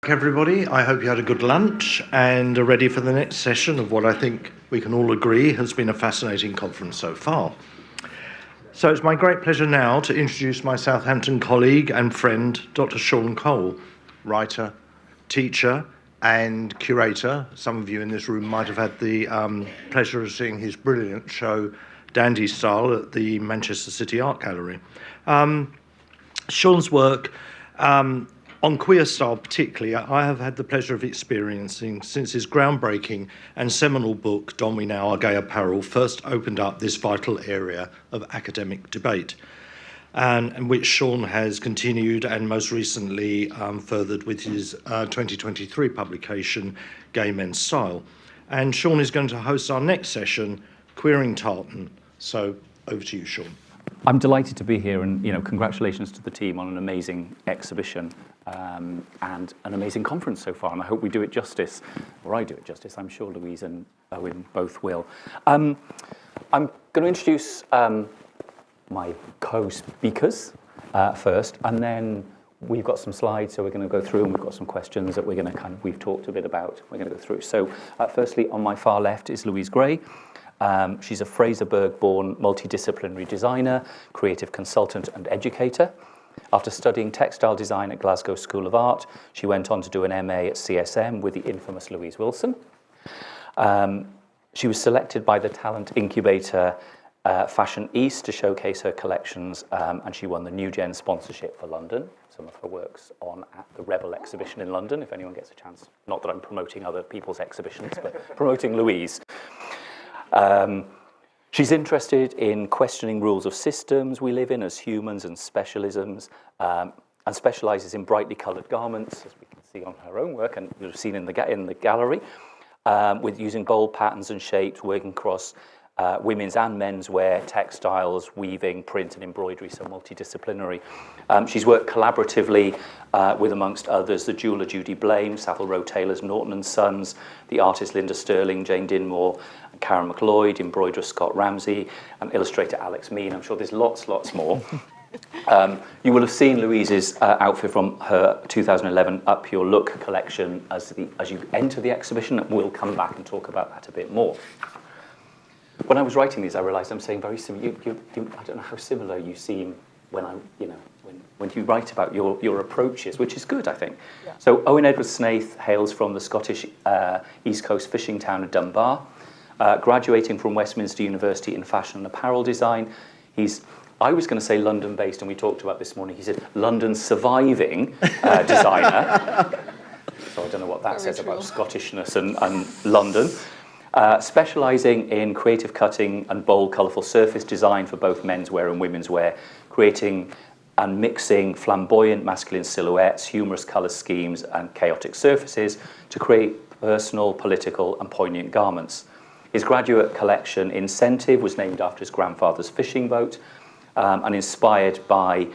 back, everybody. I hope you had a good lunch and are ready for the next session of what I think we can all agree has been a fascinating conference so far. So it's my great pleasure now to introduce my Southampton colleague and friend, Dr. Shaun Cole, writer, teacher, and curator. Some of you in this room might have had the pleasure of seeing his brilliant show, Dandy Style, at the Manchester City Art Gallery. Shaun's work on queer style particularly, I have had the pleasure of experiencing since his groundbreaking and seminal book, Don We Now, Our Gay Apparel, first opened up this vital area of academic debate, and which Shaun has continued and most recently furthered with his 2023 publication, Gay Men's Style. And Shaun is going to host our next session, Queering Tartan. So over to you, Shaun. I'm delighted to be here, and congratulations to the team on an amazing exhibition and an amazing conference so far. And I hope we do it justice, or I do it justice. I'm sure Louise and Owen both will. I'm going to introduce my co-speakers first, and then we've got some slides, so we're going to go through, and we've got some questions that we're going to we've talked a bit about. We're going to go through. So, firstly, on my far left is Louise Gray. She's a Fraserburgh-born multidisciplinary designer, creative consultant and educator. After studying textile design at Glasgow School of Art, she went on to do an MA at CSM with the infamous Louise Wilson. She was selected by the talent incubator Fashion East to showcase her collections, and she won the New Gen sponsorship for London. Some of her works on at the Rebel exhibition in London, if anyone gets a chance. Not that I'm promoting other people's exhibitions, but promoting Louise. She's interested in questioning rules of systems we live in as humans and specialisms, and specialises in brightly coloured garments, as we can see on her own work, and you've seen in the gallery, with using bold patterns and shapes, working across women's and men's wear, textiles, weaving, print and embroidery, so multidisciplinary. She's worked collaboratively with, amongst others, the jeweller Judy Blame, Savile Row tailors Norton & Sons, the artist Linda Sterling, Jane Dinmore, and Karen McLeod, embroiderer Scott Ramsey, and illustrator Alex Mean. I'm sure there's lots more. You will have seen Louise's outfit from her 2011 Up Your Look collection as you enter the exhibition, and we'll come back and talk about that a bit more. When I was writing these, I realised I'm saying very similar. I don't know how similar you seem when when you write about your approaches, which is good, I think. Yeah. So Owen Edward Snaith hails from the Scottish East Coast fishing town of Dunbar, graduating from Westminster University in fashion and apparel design. I was going to say London-based, and we talked about this morning. He said London surviving designer. So I don't know what that says about Scottishness and London. Specialising in creative cutting and bold, colourful surface design for both menswear and women's wear, creating and mixing flamboyant masculine silhouettes, humorous colour schemes and chaotic surfaces to create personal, political and poignant garments. His graduate collection, Incentive, was named after his grandfather's fishing boat and inspired by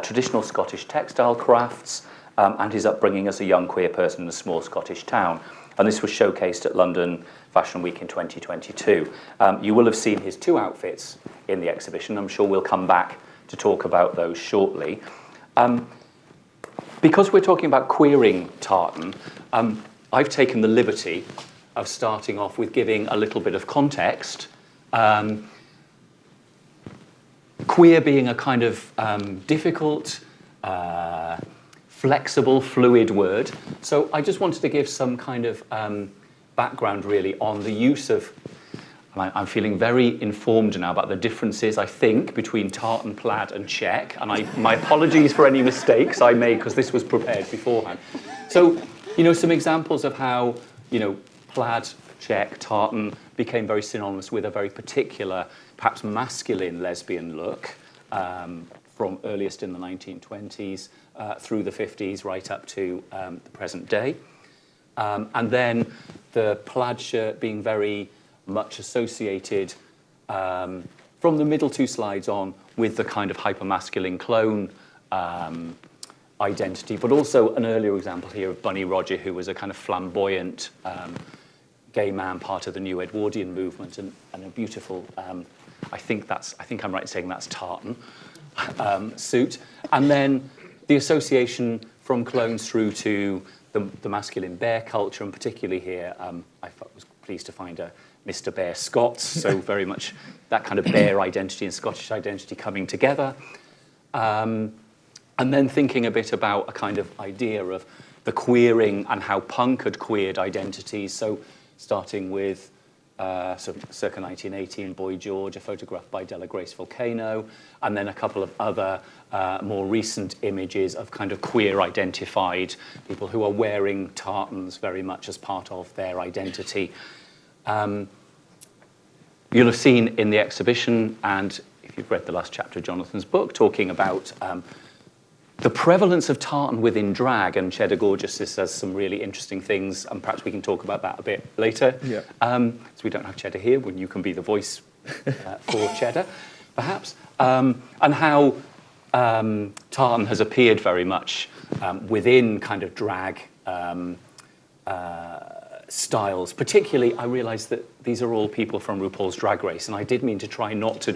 traditional Scottish textile crafts and his upbringing as a young queer person in a small Scottish town. And this was showcased at London Fashion Week in 2022. You will have seen his two outfits in the exhibition. I'm sure we'll come back to talk about those shortly. Because we're talking about queering tartan, I've taken the liberty of starting off with giving a little bit of context. Queer being a kind of difficult, flexible, fluid word. So I just wanted to give some kind of background really on the use of, I'm feeling very informed now about the differences, I think, between tartan, plaid and check. And my apologies for any mistakes I made, because this was prepared beforehand. So, some examples of how, plaid, check, tartan became very synonymous with a very particular, perhaps masculine lesbian look, from earliest in the 1920s through the 50s, right up to the present day. And then the plaid shirt being very much associated from the middle two slides on with the kind of hypermasculine clone identity, but also an earlier example here of Bunny Roger, who was a kind of flamboyant gay man, part of the New Edwardian movement, and a beautiful, I think I'm right in saying that's tartan suit. And then the association from clones through to the masculine bear culture, and particularly here, I was pleased to find a Mr. Bear Scots, so very much that kind of bear identity and Scottish identity coming together. And then thinking a bit about a kind of idea of the queering and how punk had queered identities. So starting with circa 1918, Boy George, a photograph by Della Grace Volcano, and then a couple of other more recent images of kind of queer identified people who are wearing tartans very much as part of their identity. You'll have seen in the exhibition, and if you've read the last chapter of Jonathan's book, talking about the prevalence of tartan within drag, and Cheddar Gorgeous says some really interesting things, and perhaps we can talk about that a bit later. Yeah. So we don't have Cheddar here, when you can be the voice for Cheddar, perhaps. And how tartan has appeared very much within kind of drag styles. Particularly, I realised that these are all people from RuPaul's Drag Race, and I did mean to try not to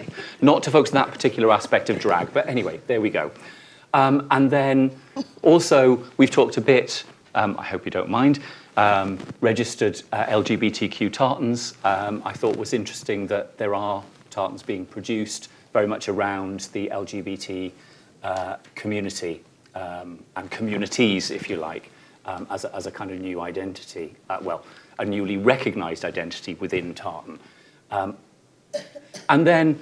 focus on that particular aspect of drag, but anyway, there we go. And then also, we've talked a bit, I hope you don't mind, registered LGBTQ tartans. I thought was interesting that there are tartans being produced very much around the LGBT community and communities, if you like, as a kind of new identity, a newly recognised identity within tartan. And then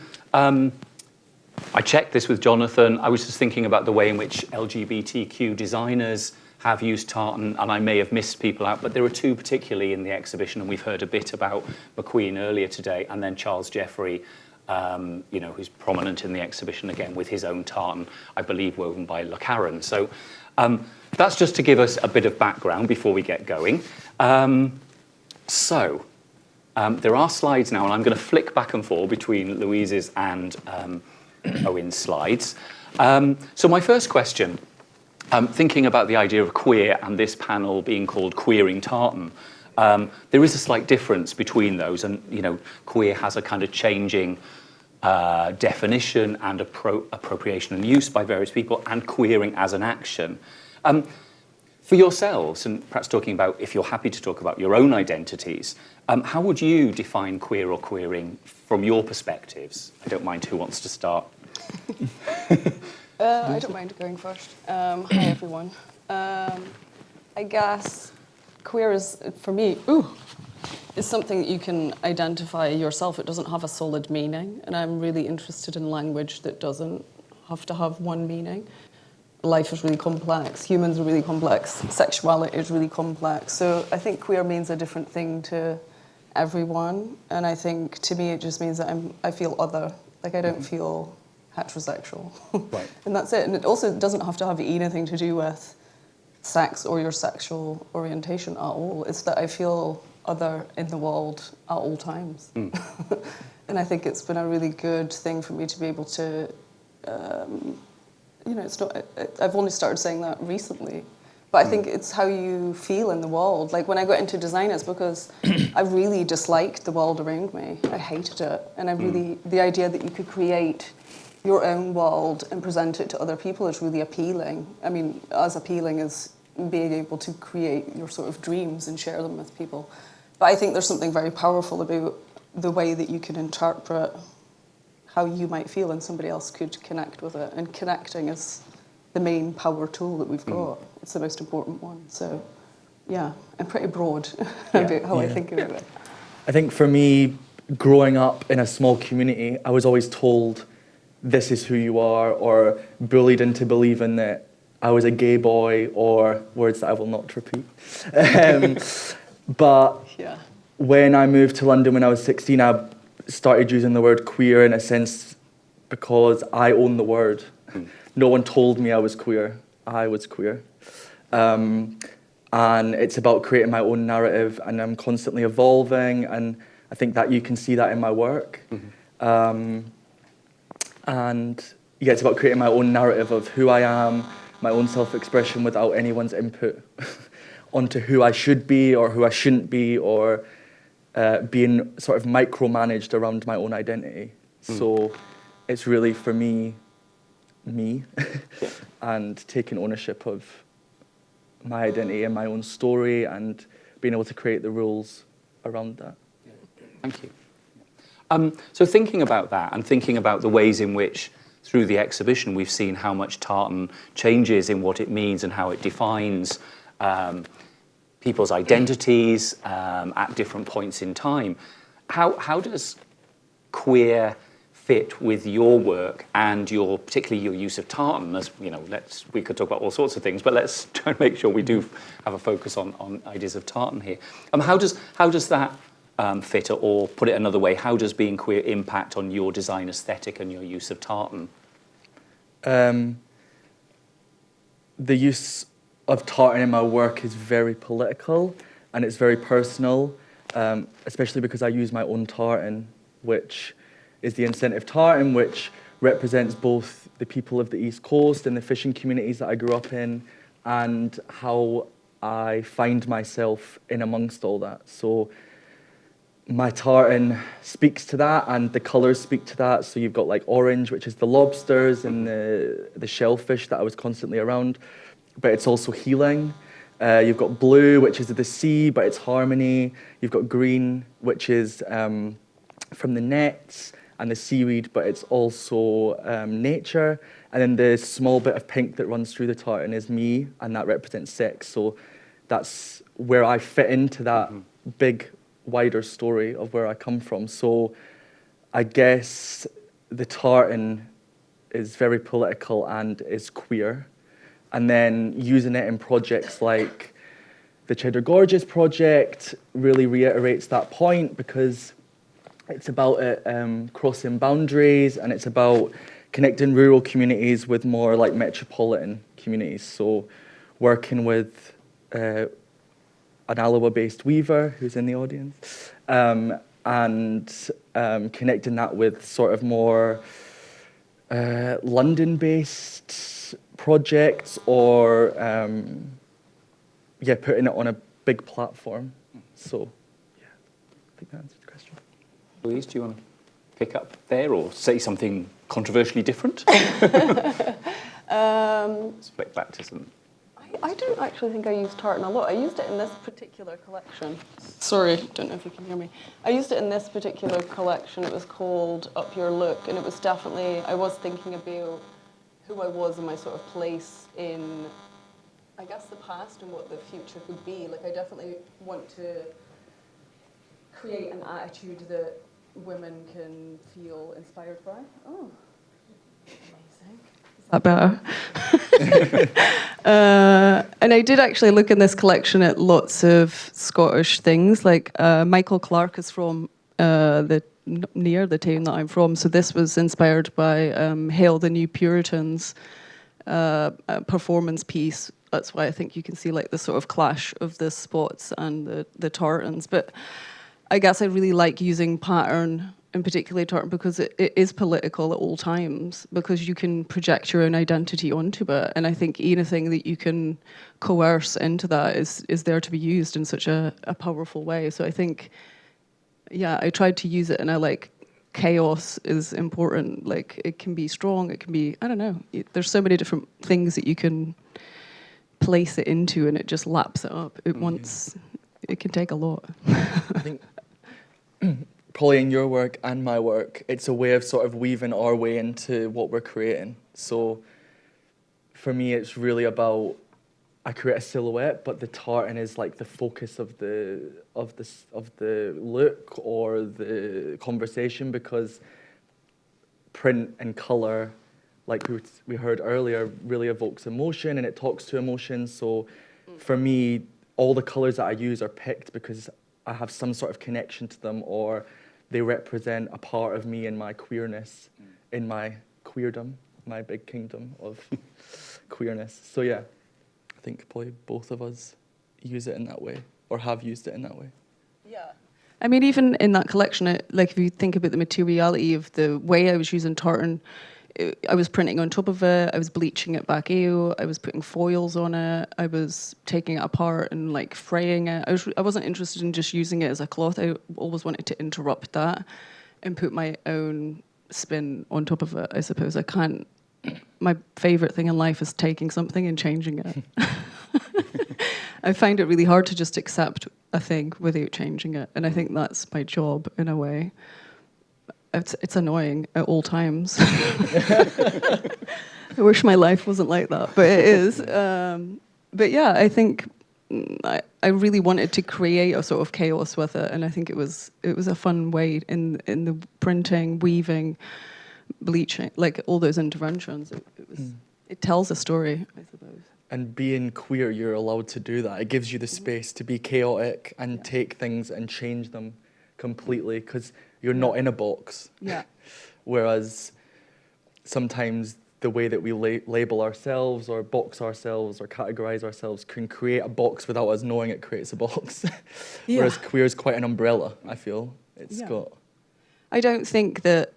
I checked this with Jonathan. I was just thinking about the way in which LGBTQ designers have used tartan, and I may have missed people out, but there are two particularly in the exhibition, and we've heard a bit about McQueen earlier today, and then Charles Jeffrey, who's prominent in the exhibition again with his own tartan, I believe woven by Le Caron. So that's just to give us a bit of background before we get going. There are slides now, and I'm going to flick back and forth between Louise's and Owen's slides. So my first question, thinking about the idea of queer and this panel being called Queering Tartan, there is a slight difference between those, and queer has a kind of changing definition and appropriation and use by various people, and queering as an action. For yourselves, and perhaps talking about, if you're happy to talk about your own identities, how would you define queer or queering from your perspectives? I don't mind who wants to start. I don't mind going first. Hi, everyone. I guess queer is, for me, is something that you can identify yourself. It doesn't have a solid meaning, and I'm really interested in language that doesn't have to have one meaning. Life is really complex. Humans are really complex. Sexuality is really complex. So I think queer means a different thing to everyone, and I think to me it just means that I feel other. Like I don't feel heterosexual. Right. And that's it. And it also doesn't have to have anything to do with sex or your sexual orientation at all. It's that I feel other in the world at all times. And I think it's been a really good thing for me to be able to, it's not, I've only started saying that recently, but I think it's how you feel in the world. Like when I got into design, it's because I really disliked the world around me. I hated it. And the idea that you could create your own world and present it to other people is really appealing. I mean, as appealing as being able to create your sort of dreams and share them with people. But I think there's something very powerful about the way that you can interpret how you might feel and somebody else could connect with it. And connecting is the main power tool that we've got. It's the most important one. So, yeah, I'm pretty broad about how I think about it. I think for me, growing up in a small community, I was always told, this is who you are, or bullied into believing that I was a gay boy, or words that I will not repeat. But when I moved to London when I was 16, I started using the word queer in a sense because I own the word. No one told me I was queer. I was queer. And it's about creating my own narrative, and I'm constantly evolving, and I think that you can see that in my work. And yeah, it's about creating my own narrative of who I am, my own self-expression without anyone's input onto who I should be or who I shouldn't be, or being sort of micromanaged around my own identity. So it's really, for me, and taking ownership of my identity and my own story, and being able to create the rules around that. Thank you. So thinking about that and thinking about the ways in which through the exhibition we've seen how much tartan changes in what it means and how it defines people's identities at different points in time. How does queer fit with your work and particularly your use of tartan? As you know, we could talk about all sorts of things, but let's try and make sure we do have a focus on ideas of tartan here. How does that fit, or put it another way, how does being queer impact on your design aesthetic and your use of tartan? The use of tartan in my work is very political and it's very personal, especially because I use my own tartan, which is the incentive tartan, which represents both the people of the East Coast and the fishing communities that I grew up in, and how I find myself in amongst all that. So my tartan speaks to that, and the colours speak to that. So you've got like orange, which is the lobsters and the shellfish that I was constantly around, but it's also healing. You've got blue, which is the sea, but it's harmony. You've got green, which is from the nets and the seaweed, but it's also nature. And then the small bit of pink that runs through the tartan is me, and that represents sex. So that's where I fit into that big, wider story of where I come from. So I guess the tartan is very political and is queer. And then using it in projects like the Cheddar Gorges project really reiterates that point, because it's about crossing boundaries, and it's about connecting rural communities with more like metropolitan communities. So working with an Alloa-based weaver who's in the audience, and connecting that with sort of more London-based projects, or putting it on a big platform. So yeah, I think that answers the question. Louise, do you want to pick up there or say something controversially different? Split back to some. I don't actually think I used tartan a lot. I used it in this particular collection. Sorry, don't know if you can hear me. I used it in this particular collection. It was called Up Your Look, and it was definitely, I was thinking about who I was and my sort of place in, I guess, the past and what the future could be. Like, I definitely want to create an attitude that women can feel inspired by. Oh, amazing. Is that better? And I did actually look in this collection at lots of Scottish things. Like Michael Clark is from near the town that I'm from, so this was inspired by Hail the New Puritans performance piece. That's why I think you can see like the sort of clash of the spots and the tartans. But I guess I really like using pattern, and particularly tartan, because it is political at all times, because you can project your own identity onto it. And I think anything that you can coerce into that is there to be used in such a powerful way. So I think, yeah, I tried to use it, and I like chaos is important. Like, it can be strong, it can be, I don't know. There's so many different things that you can place it into, and it just laps it up. It can take a lot. I think probably in your work and my work, it's a way of sort of weaving our way into what we're creating. So for me, it's really about, I create a silhouette, but the tartan is like the focus of the look or the conversation, because print and color, like we heard earlier, really evokes emotion, and it talks to emotion. So for me, all the colors that I use are picked because I have some sort of connection to them, or they represent a part of me in my queerness, in my queerdom, my big kingdom of queerness. So yeah, I think probably both of us use it in that way, or have used it in that way. Yeah. I mean, even in that collection, like if you think about the materiality of the way I was using tartan, I was printing on top of it, I was bleaching it back out, I was putting foils on it, I was taking it apart and like fraying it. I wasn't interested in just using it as a cloth. I always wanted to interrupt that and put my own spin on top of it, I suppose. I can't, my favourite thing in life is taking something and changing it. I find it really hard to just accept a thing without changing it, and I think that's my job in a way. It's annoying at all times. I wish my life wasn't like that, but it is. But yeah, I think I really wanted to create a sort of chaos with it, and I think it was a fun way in the printing, weaving, bleaching, like all those interventions. It tells a story, I suppose. And being queer, you're allowed to do that. It gives you the space to be chaotic and take things and change them completely, because you're not in a box. Yeah. Whereas sometimes the way that we label ourselves or box ourselves or categorize ourselves can create a box without us knowing it creates a box. Whereas queer is quite an umbrella, I feel. It's got... I don't think that,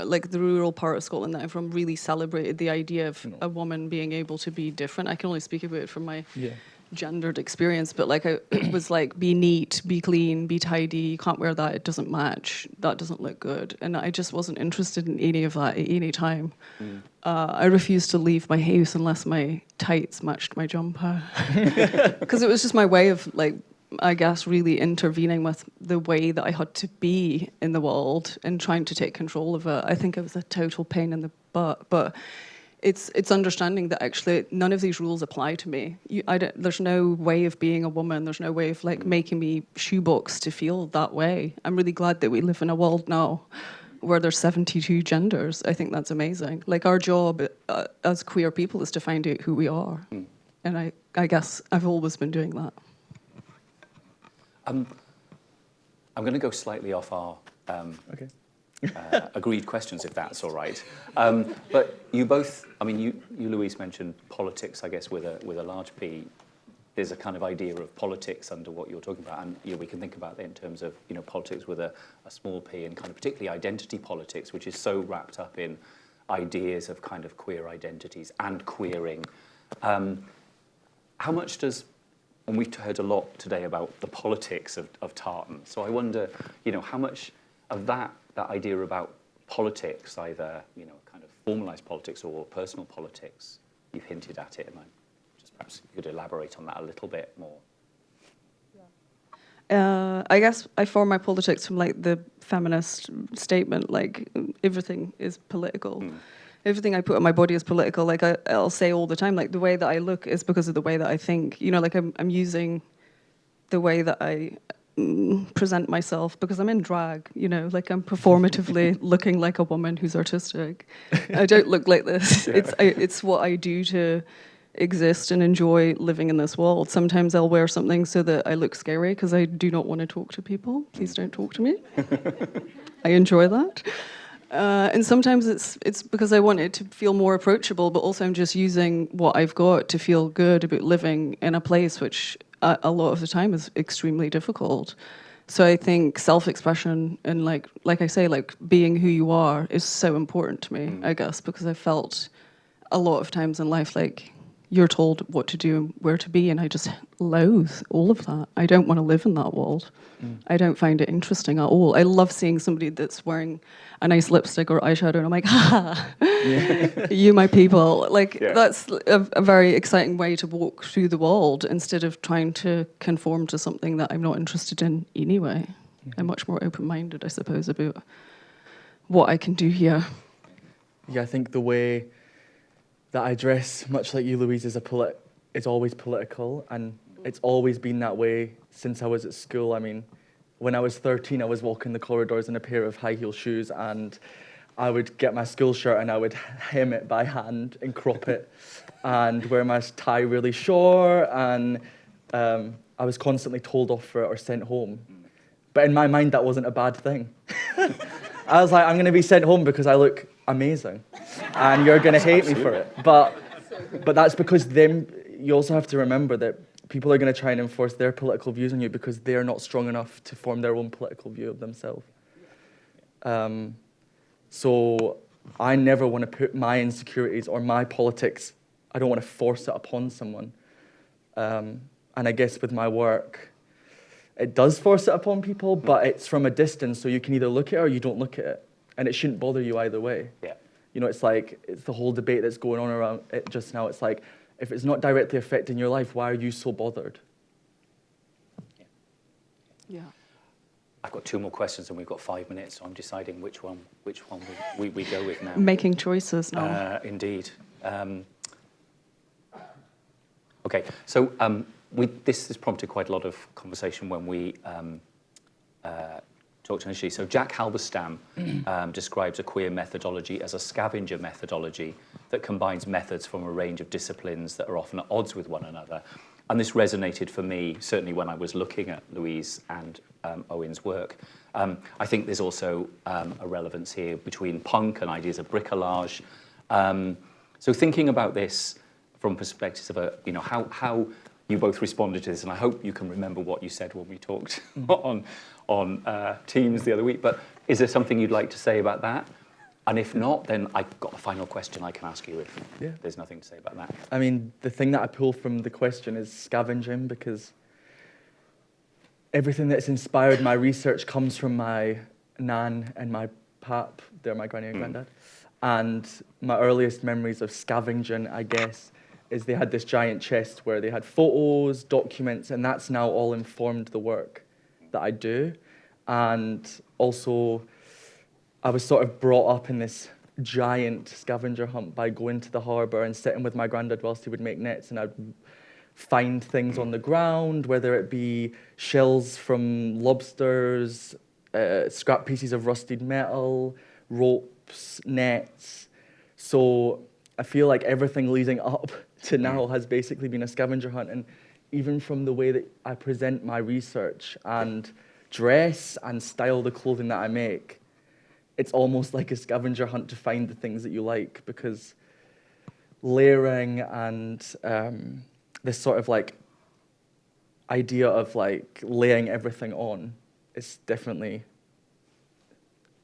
like, the rural part of Scotland that I'm from really celebrated the idea of a woman being able to be different. I can only speak about it from my gendered experience, but like it was like, be neat, be clean, be tidy. You can't wear that; it doesn't match. That doesn't look good. And I just wasn't interested in any of that at any time. I refused to leave my house unless my tights matched my jumper, because it was just my way of, like, I guess, really intervening with the way that I had to be in the world and trying to take control of it. I think it was a total pain in the butt, but it's understanding that actually none of these rules apply to me. There's no way of being a woman. There's no way of, like, making me shoebox to feel that way. I'm really glad that we live in a world now where there's 72 genders. I think that's amazing. Like, our job as queer people is to find out who we are. And I guess I've always been doing that. I'm going to go slightly off our agreed questions, if that's all right. But you both, I mean, you Louise mentioned politics, I guess, with a large P. There's a kind of idea of politics under what you're talking about, and we can think about it in terms of politics with a small p, and kind of particularly identity politics, which is so wrapped up in ideas of kind of queer identities and queering. How much does, and we've heard a lot today about the politics of tartan, so I wonder, how much of that idea about politics, either kind of formalised politics or personal politics, you've hinted at it, and perhaps you could elaborate on that a little bit more. I guess I form my politics from, like, the feminist statement, like, everything is political. Everything I put on my body is political. Like, I'll say all the time, like, the way that I look is because of the way that I think. Like, I'm using the way that I present myself because I'm in drag, like, I'm performatively looking like a woman who's artistic. I don't look like this. It's what I do to exist and enjoy living in this world. Sometimes I'll wear something so that I look scary because I do not want to talk to people. Please don't talk to me. I enjoy that. And sometimes it's because I want it to feel more approachable, but also I'm just using what I've got to feel good about living in a place which a lot of the time is extremely difficult. So I think self-expression and, like I say, like, being who you are is so important to me, I guess, because I felt a lot of times in life, like, you're told what to do and where to be, and I just loathe all of that. I don't want to live in that world. I don't find it interesting at all. I love seeing somebody that's wearing a nice lipstick or eyeshadow, and I'm like, you my people. Like, that's a very exciting way to walk through the world instead of trying to conform to something that I'm not interested in anyway. I'm much more open-minded, I suppose, about what I can do here. Yeah, I think the way that I dress, much like you, Louise, is always political, and it's always been that way since I was at school. I mean, when I was 13, I was walking the corridors in a pair of high heel shoes, and I would get my school shirt and I would hem it by hand and crop it and wear my tie really short, and I was constantly told off for it or sent home. But in my mind, that wasn't a bad thing. I was like, I'm going to be sent home because I look amazing, and you're going to hate me for it. But that's because you also have to remember that people are going to try and enforce their political views on you because they're not strong enough to form their own political view of themselves. So I never want to put my insecurities or my politics, I don't want to force it upon someone. And I guess with my work, it does force it upon people, but it's from a distance, so you can either look at it or you don't look at it. And it shouldn't bother you either way. Yeah. It's like, it's the whole debate that's going on around it just now. It's like, if it's not directly affecting your life, why are you so bothered? Yeah. I've got 2 more questions and we've got 5 minutes, so I'm deciding which one we go with now. Making choices now. Indeed. Okay, so this has prompted quite a lot of conversation when we talked initially. So Jack Halberstam describes a queer methodology as a scavenger methodology that combines methods from a range of disciplines that are often at odds with one another. And this resonated for me, certainly when I was looking at Louise and Owen's work. I think there's also a relevance here between punk and ideas of bricolage. So thinking about this from perspectives of how you both responded to this, and I hope you can remember what you said when we talked on Teams the other week, but is there something you'd like to say about that? And if not, then I've got a final question I can ask you if there's nothing to say about that. I mean, the thing that I pull from the question is scavenging, because everything that's inspired my research comes from my nan and my pap. They're my granny and granddad. And my earliest memories of scavenging, I guess, is they had this giant chest where they had photos, documents, and that's now all informed the work that I do. And also, I was sort of brought up in this giant scavenger hunt by going to the harbour and sitting with my granddad whilst he would make nets, and I'd find things on the ground, whether it be shells from lobsters, scrap pieces of rusted metal, ropes, nets. So I feel like everything leading up to now has basically been a scavenger hunt, and even from the way that I present my research and dress and style the clothing that I make, it's almost like a scavenger hunt to find the things that you like, because layering and this sort of like idea of like laying everything on is definitely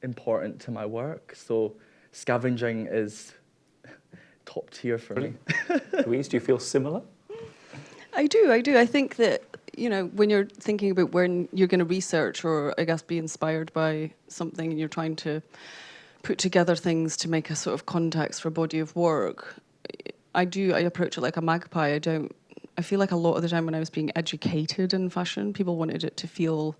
important to my work. So scavenging is top tier for me. Louise, do you feel similar? I do. I think that, when you're thinking about when you're going to research or, I guess, be inspired by something and you're trying to put together things to make a sort of context for a body of work, I approach it like a magpie. I feel like a lot of the time when I was being educated in fashion, people wanted it to feel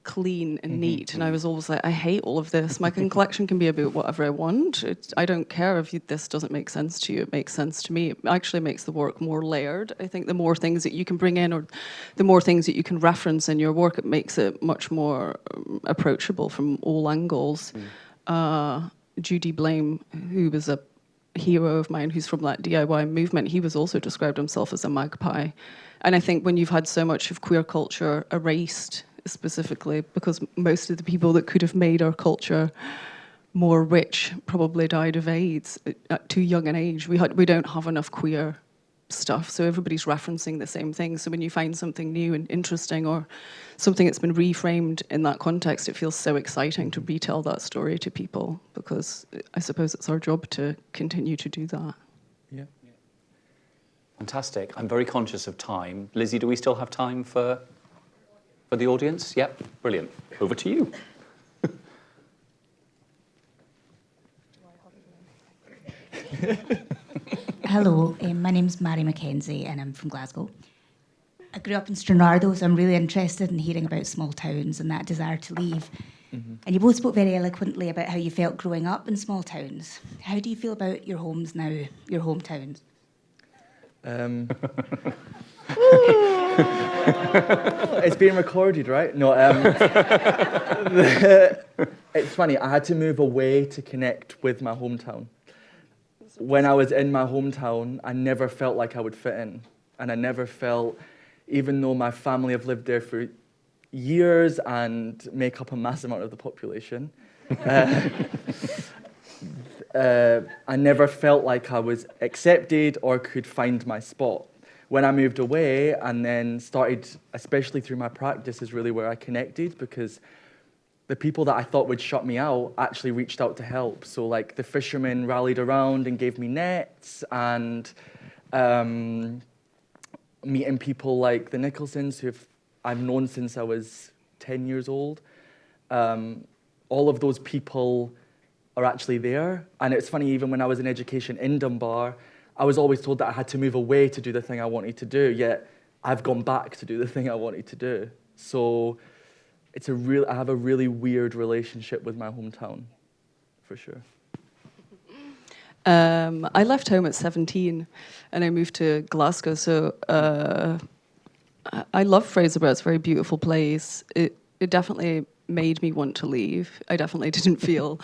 clean and neat, and I was always like, I hate all of this. My collection can be about whatever I want. I don't care if this doesn't make sense to you. It makes sense to me. It actually makes the work more layered. I think the more things that you can bring in, or the more things that you can reference in your work, it makes it much more approachable from all angles. Judy Blame, who was a hero of mine, who's from that DIY movement, he was also described himself as a magpie. And I think when you've had so much of queer culture erased, specifically because most of the people that could have made our culture more rich probably died of AIDS at too young an age. We don't have enough queer stuff, so everybody's referencing the same thing. So when you find something new and interesting, or something that's been reframed in that context, it feels so exciting to retell that story to people, because I suppose it's our job to continue to do that. Yeah. Fantastic. I'm very conscious of time. Lizzie, do we still have time for the audience? Yep, brilliant. Over to you. Hello, my name's Mhairi Mackenzie and I'm from Glasgow. I grew up in Stranraer, so I'm really interested in hearing about small towns and that desire to leave. And you both spoke very eloquently about how you felt growing up in small towns. How do you feel about your homes now, your hometowns? It's being recorded, right? No, it's funny, I had to move away to connect with my hometown. When I was in my hometown, I never felt like I would fit in. And I never felt, even though my family have lived there for years and make up a massive amount of the population, I never felt like I was accepted or could find my spot. When I moved away and then started, especially through my practice, is really where I connected, because the people that I thought would shut me out actually reached out to help. So like the fishermen rallied around and gave me nets, and meeting people like the Nicholsons, who I've known since I was 10 years old. All of those people are actually there. And it's funny, even when I was in education in Dunbar, I was always told that I had to move away to do the thing I wanted to do, yet I've gone back to do the thing I wanted to do. So I have a really weird relationship with my hometown, for sure. I left home at 17 and I moved to Glasgow. So I love Fraserburgh. It's a very beautiful place. It definitely made me want to leave. I definitely didn't feel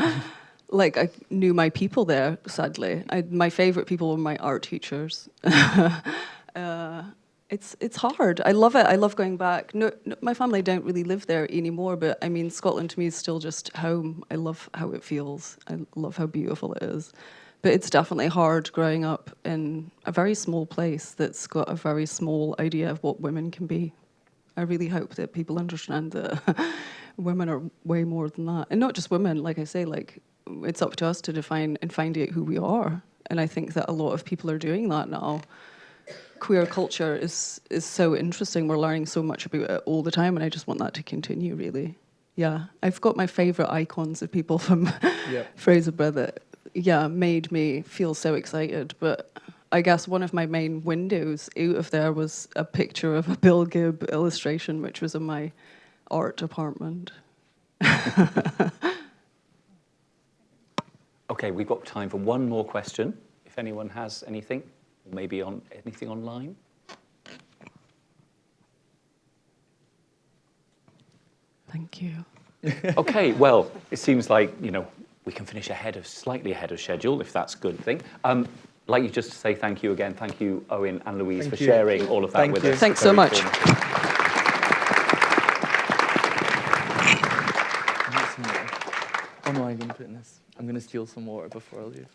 like I knew my people there, sadly. My favourite people were my art teachers. It's hard. I love it. I love going back. No, my family don't really live there anymore, but I mean, Scotland to me is still just home. I love how it feels. I love how beautiful it is. But it's definitely hard growing up in a very small place that's got a very small idea of what women can be. I really hope that people understand that women are way more than that. And not just women, like I say, like it's up to us to define and find out who we are. And I think that a lot of people are doing that now. Queer culture is so interesting. We're learning so much about it all the time, and I just want that to continue, really. Yeah, I've got my favourite icons of people from Fraserburgh that, made me feel so excited. But I guess one of my main windows out of there was a picture of a Bill Gibb illustration, which was in my art department. Okay, we've got time for one more question. If anyone has anything, maybe on anything online. Thank you. Okay, well, it seems like, we can finish slightly ahead of schedule, if that's a good thing. Like you just to say thank you again. Thank you, Owen and Louise, for sharing all of that with us. Thanks so much. Oh no, I'm going to put in this. I'm going to steal some water before I leave.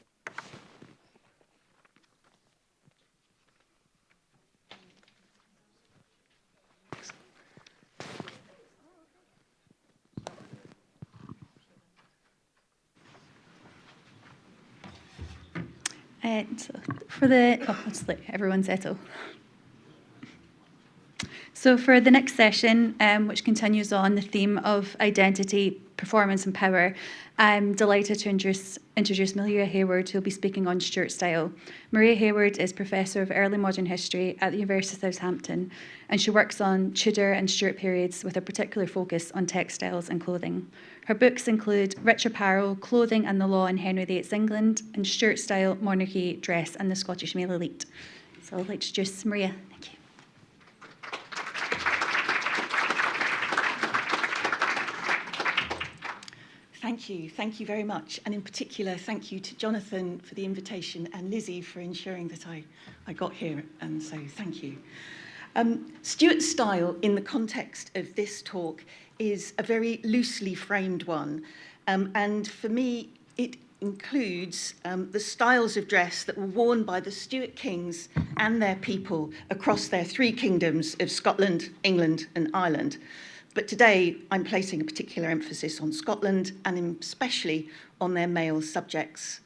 Let's let everyone settle. So for the next session, which continues on the theme of identity, performance and power, I'm delighted to introduce Mhairi Hayward, who will be speaking on Stuart style. Mhairi Hayward is Professor of Early Modern History at the University of Southampton, and she works on Tudor and Stuart periods with a particular focus on textiles and clothing. Her books include Rich Apparel, Clothing and the Law in Henry VIII's England, and Stuart Style, Monarchy, Dress and the Scottish Male Elite. So I'd like to introduce Mhairi. Thank you. Thank you very much. And in particular, thank you to Jonathan for the invitation and Lizzie for ensuring that I got here. And so thank you. Stuart style, in the context of this talk, is a very loosely framed one. And for me, it includes the styles of dress that were worn by the Stuart kings and their people across their three kingdoms of Scotland, England, and Ireland. But today, I'm placing a particular emphasis on Scotland and especially on their male subjects.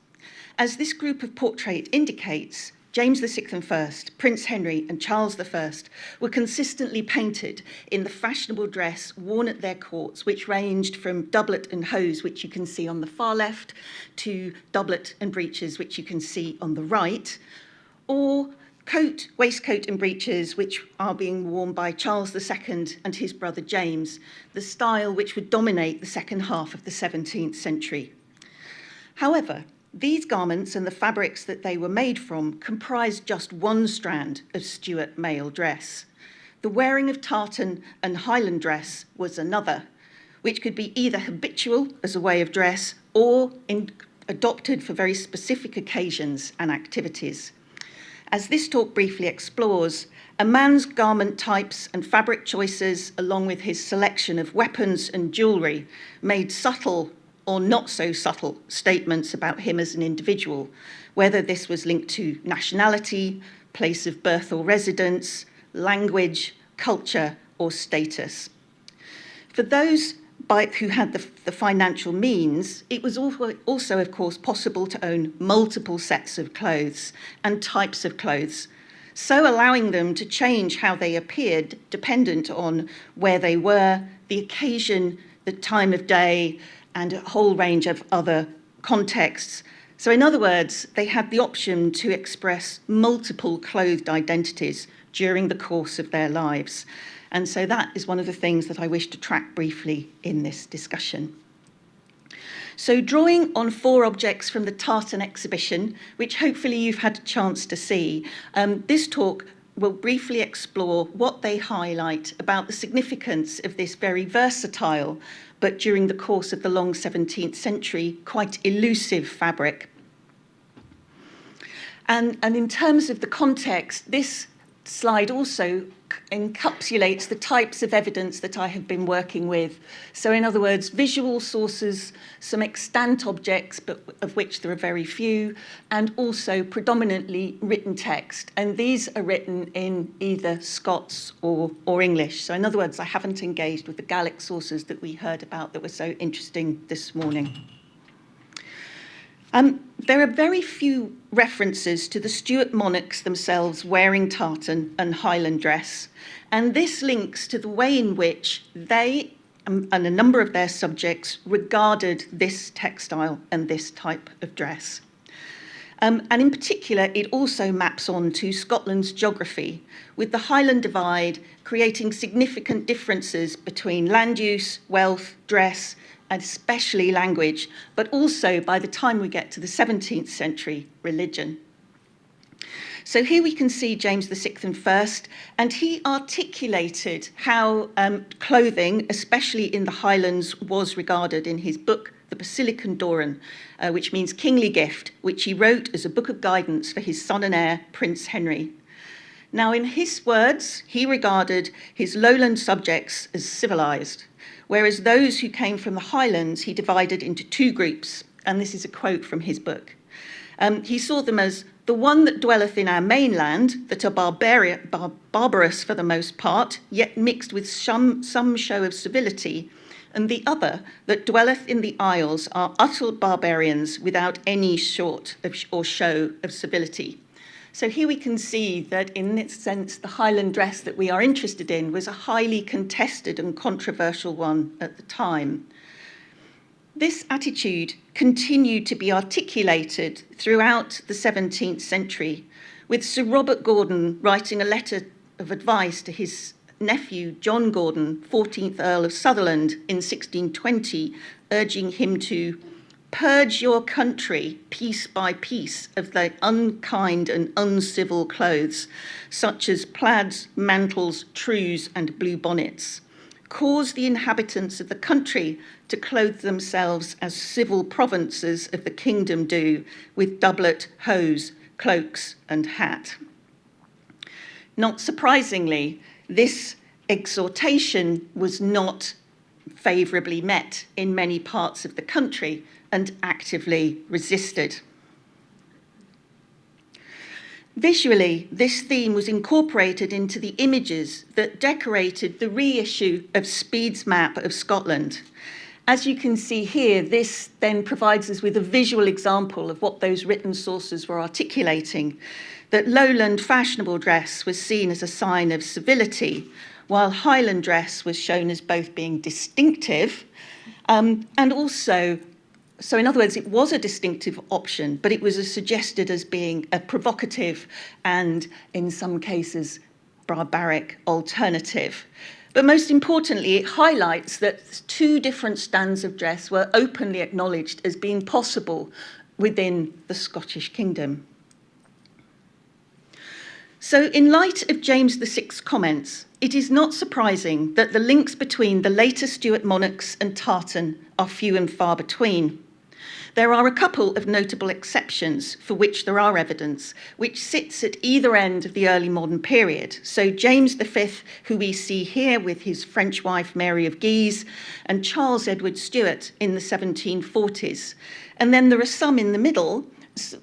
As this group of portrait indicates, James VI and I, Prince Henry and Charles I were consistently painted in the fashionable dress worn at their courts, which ranged from doublet and hose, which you can see on the far left, to doublet and breeches, which you can see on the right, or coat, waistcoat and breeches, which are being worn by Charles II and his brother James, the style which would dominate the second half of the 17th century. However, these garments and the fabrics that they were made from comprised just one strand of Stuart male dress. The wearing of tartan and Highland dress was another, which could be either habitual as a way of dress or adopted for very specific occasions and activities. As this talk briefly explores, a man's garment types and fabric choices, along with his selection of weapons and jewellery, made subtle or not so subtle statements about him as an individual, whether this was linked to nationality, place of birth or residence, language, culture, or status. For those who had the financial means, it was also, of course, possible to own multiple sets of clothes and types of clothes, so allowing them to change how they appeared dependent on where they were, the occasion, the time of day, and a whole range of other contexts. So in other words, they had the option to express multiple clothed identities during the course of their lives. And so that is one of the things that I wish to track briefly in this discussion. So drawing on 4 objects from the Tartan exhibition, which hopefully you've had a chance to see, this talk will briefly explore what they highlight about the significance of this very versatile, but during the course of the long 17th century, quite elusive fabric. And in terms of the context, this slide also encapsulates the types of evidence that I have been working with. So in other words, visual sources, some extant objects, but of which there are very few, and also predominantly written text. And these are written in either Scots or English. So in other words, I haven't engaged with the Gaelic sources that we heard about that were so interesting this morning. There are very few references to the Stuart monarchs themselves wearing tartan and Highland dress, and this links to the way in which they and a number of their subjects regarded this textile and this type of dress. And in particular, it also maps on to Scotland's geography, with the Highland Divide creating significant differences between land use, wealth, dress, and especially language, but also, by the time we get to the 17th century, religion. So here we can see James VI and First, and he articulated how clothing, especially in the Highlands, was regarded in his book, the Basilican Doran, which means kingly gift, which he wrote as a book of guidance for his son and heir, Prince Henry. Now, in his words, he regarded his lowland subjects as civilised, whereas those who came from the Highlands he divided into 2 groups, and this is a quote from his book. He saw them as the one that dwelleth in our mainland, that are barbarous for the most part, yet mixed with some show of civility, and the other that dwelleth in the isles are utter barbarians without any sort of or show of civility. So here we can see that in this sense, the Highland dress that we are interested in was a highly contested and controversial one at the time. This attitude continued to be articulated throughout the 17th century, with Sir Robert Gordon writing a letter of advice to his nephew, John Gordon, 14th Earl of Sutherland, in 1620, urging him to purge your country piece by piece of the unkind and uncivil clothes, such as plaids, mantles, trews, and blue bonnets. Cause the inhabitants of the country to clothe themselves as civil provinces of the kingdom do, with doublet, hose, cloaks, and hat. Not surprisingly, this exhortation was not favourably met in many parts of the country and actively resisted. Visually, this theme was incorporated into the images that decorated the reissue of Speed's map of Scotland. As you can see here, this then provides us with a visual example of what those written sources were articulating, that lowland fashionable dress was seen as a sign of civility, while Highland dress was shown as both being distinctive and also, so in other words, it was a distinctive option, but it was suggested as being a provocative and, in some cases, barbaric alternative. But most importantly, it highlights that 2 different stands of dress were openly acknowledged as being possible within the Scottish kingdom. So in light of James VI's comments, it is not surprising that the links between the later Stuart monarchs and tartan are few and far between. There are a couple of notable exceptions for which there are evidence, which sits at either end of the early modern period. So James V, who we see here with his French wife Mhairi of Guise, and Charles Edward Stuart in the 1740s. And then there are some in the middle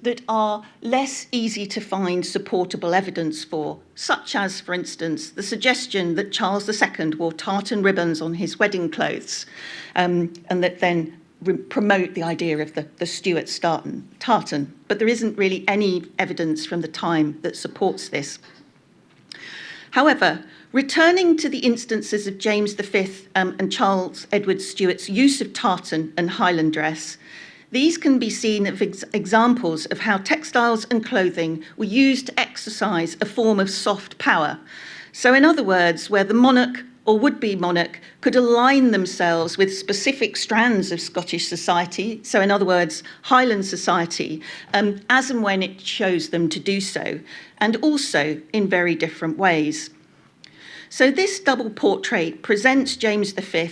that are less easy to find supportable evidence for, such as, for instance, the suggestion that Charles II wore tartan ribbons on his wedding clothes, and that then promote the idea of the Stuart tartan. But there isn't really any evidence from the time that supports this. However, returning to the instances of James V and Charles Edward Stuart's use of tartan and Highland dress, These can be seen as examples of how textiles and clothing were used to exercise a form of soft power. So in other words, where the monarch or would-be monarch could align themselves with specific strands of Scottish society, so in other words, Highland society, as and when it chose them to do so, and also in very different ways. So this double portrait presents James V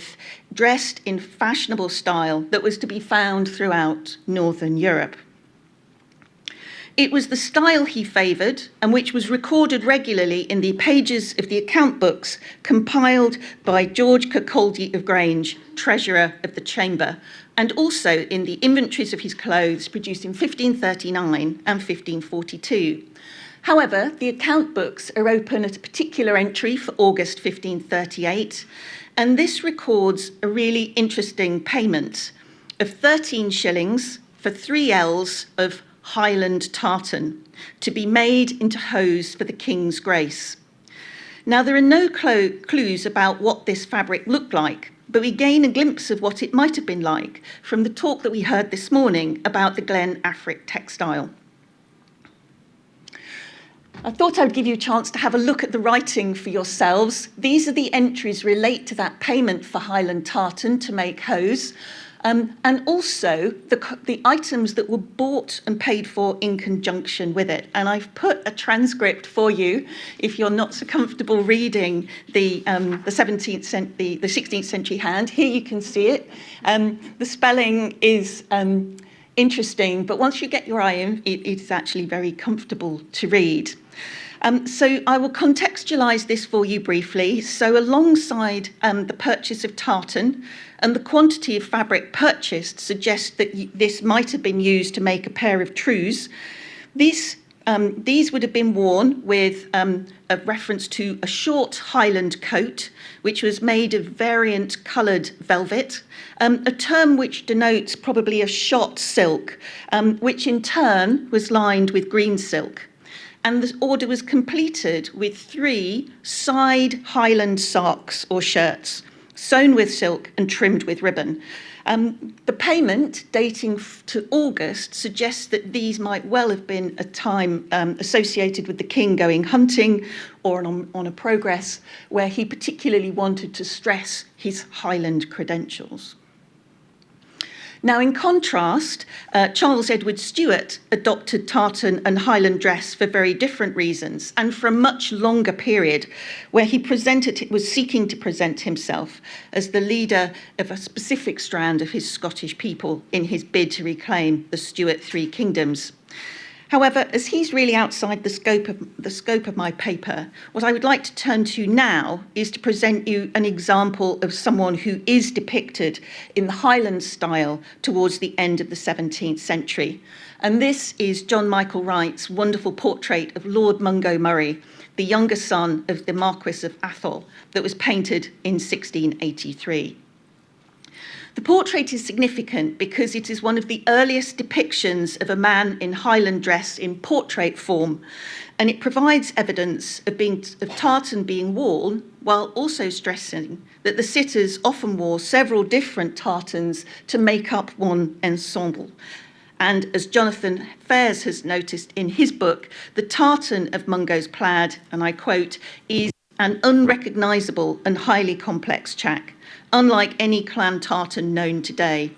dressed in fashionable style that was to be found throughout Northern Europe. It was the style he favoured and which was recorded regularly in the pages of the account books compiled by George Kirkcaldy of Grange, Treasurer of the Chamber, and also in the inventories of his clothes produced in 1539 and 1542. However, the account books are open at a particular entry for August 1538, and this records a really interesting payment of 13 shillings for 3 ells of Highland tartan to be made into hose for the King's grace. Now, there are no clues about what this fabric looked like, but we gain a glimpse of what it might have been like from the talk that we heard this morning about the Glen Affric textile. I thought I would give you a chance to have a look at the writing for yourselves. These are the entries relate to that payment for Highland tartan to make hose, and also the items that were bought and paid for in conjunction with it. And I've put a transcript for you if you're not so comfortable reading the 16th century hand. Here you can see it. The spelling is interesting, but once you get your eye in, it is actually very comfortable to read. So I will contextualise this for you briefly. So alongside the purchase of tartan, and the quantity of fabric purchased suggests that this might have been used to make a pair of trews. These would have been worn with a reference to a short Highland coat, which was made of variant coloured velvet, a term which denotes probably a shot silk, which in turn was lined with green silk. And the order was completed with 3 side Highland socks or shirts, sewn with silk and trimmed with ribbon. The payment, dating to August, suggests that these might well have been a time associated with the king going hunting or on a progress where he particularly wanted to stress his Highland credentials. Now, in contrast, Charles Edward Stuart adopted tartan and Highland dress for very different reasons and for a much longer period where he was seeking to present himself as the leader of a specific strand of his Scottish people in his bid to reclaim the Stuart Three Kingdoms. However, as he's really outside the scope of my paper, what I would like to turn to now is to present you an example of someone who is depicted in the Highland style towards the end of the 17th century. And this is John Michael Wright's wonderful portrait of Lord Mungo Mhairi, the younger son of the Marquis of Atholl, that was painted in 1683. The portrait is significant because it is one of the earliest depictions of a man in Highland dress in portrait form, and it provides evidence of tartan being worn, while also stressing that the sitters often wore several different tartans to make up one ensemble. And as Jonathan Fairs has noticed in his book, the tartan of Mungo's plaid, and I quote, is an unrecognisable and highly complex chack, unlike any clan tartan known today.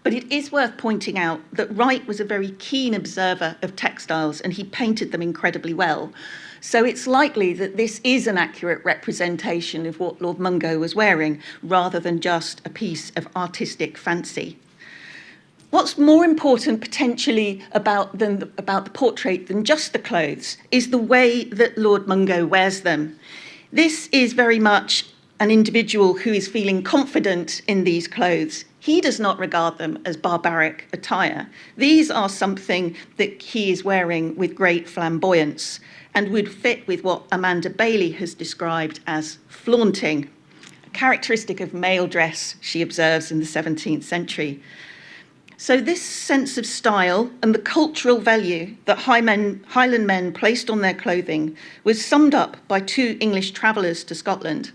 But it is worth pointing out that Wright was a very keen observer of textiles and he painted them incredibly well. So it's likely that this is an accurate representation of what Lord Mungo was wearing, rather than just a piece of artistic fancy. What's more important potentially about the portrait than just the clothes is the way that Lord Mungo wears them. This is very much an individual who is feeling confident in these clothes. He does not regard them as barbaric attire. These are something that he is wearing with great flamboyance and would fit with what Amanda Bailey has described as flaunting, a characteristic of male dress, she observes, in the 17th century. So this sense of style and the cultural value that Highland men placed on their clothing was summed up by 2 English travellers to Scotland.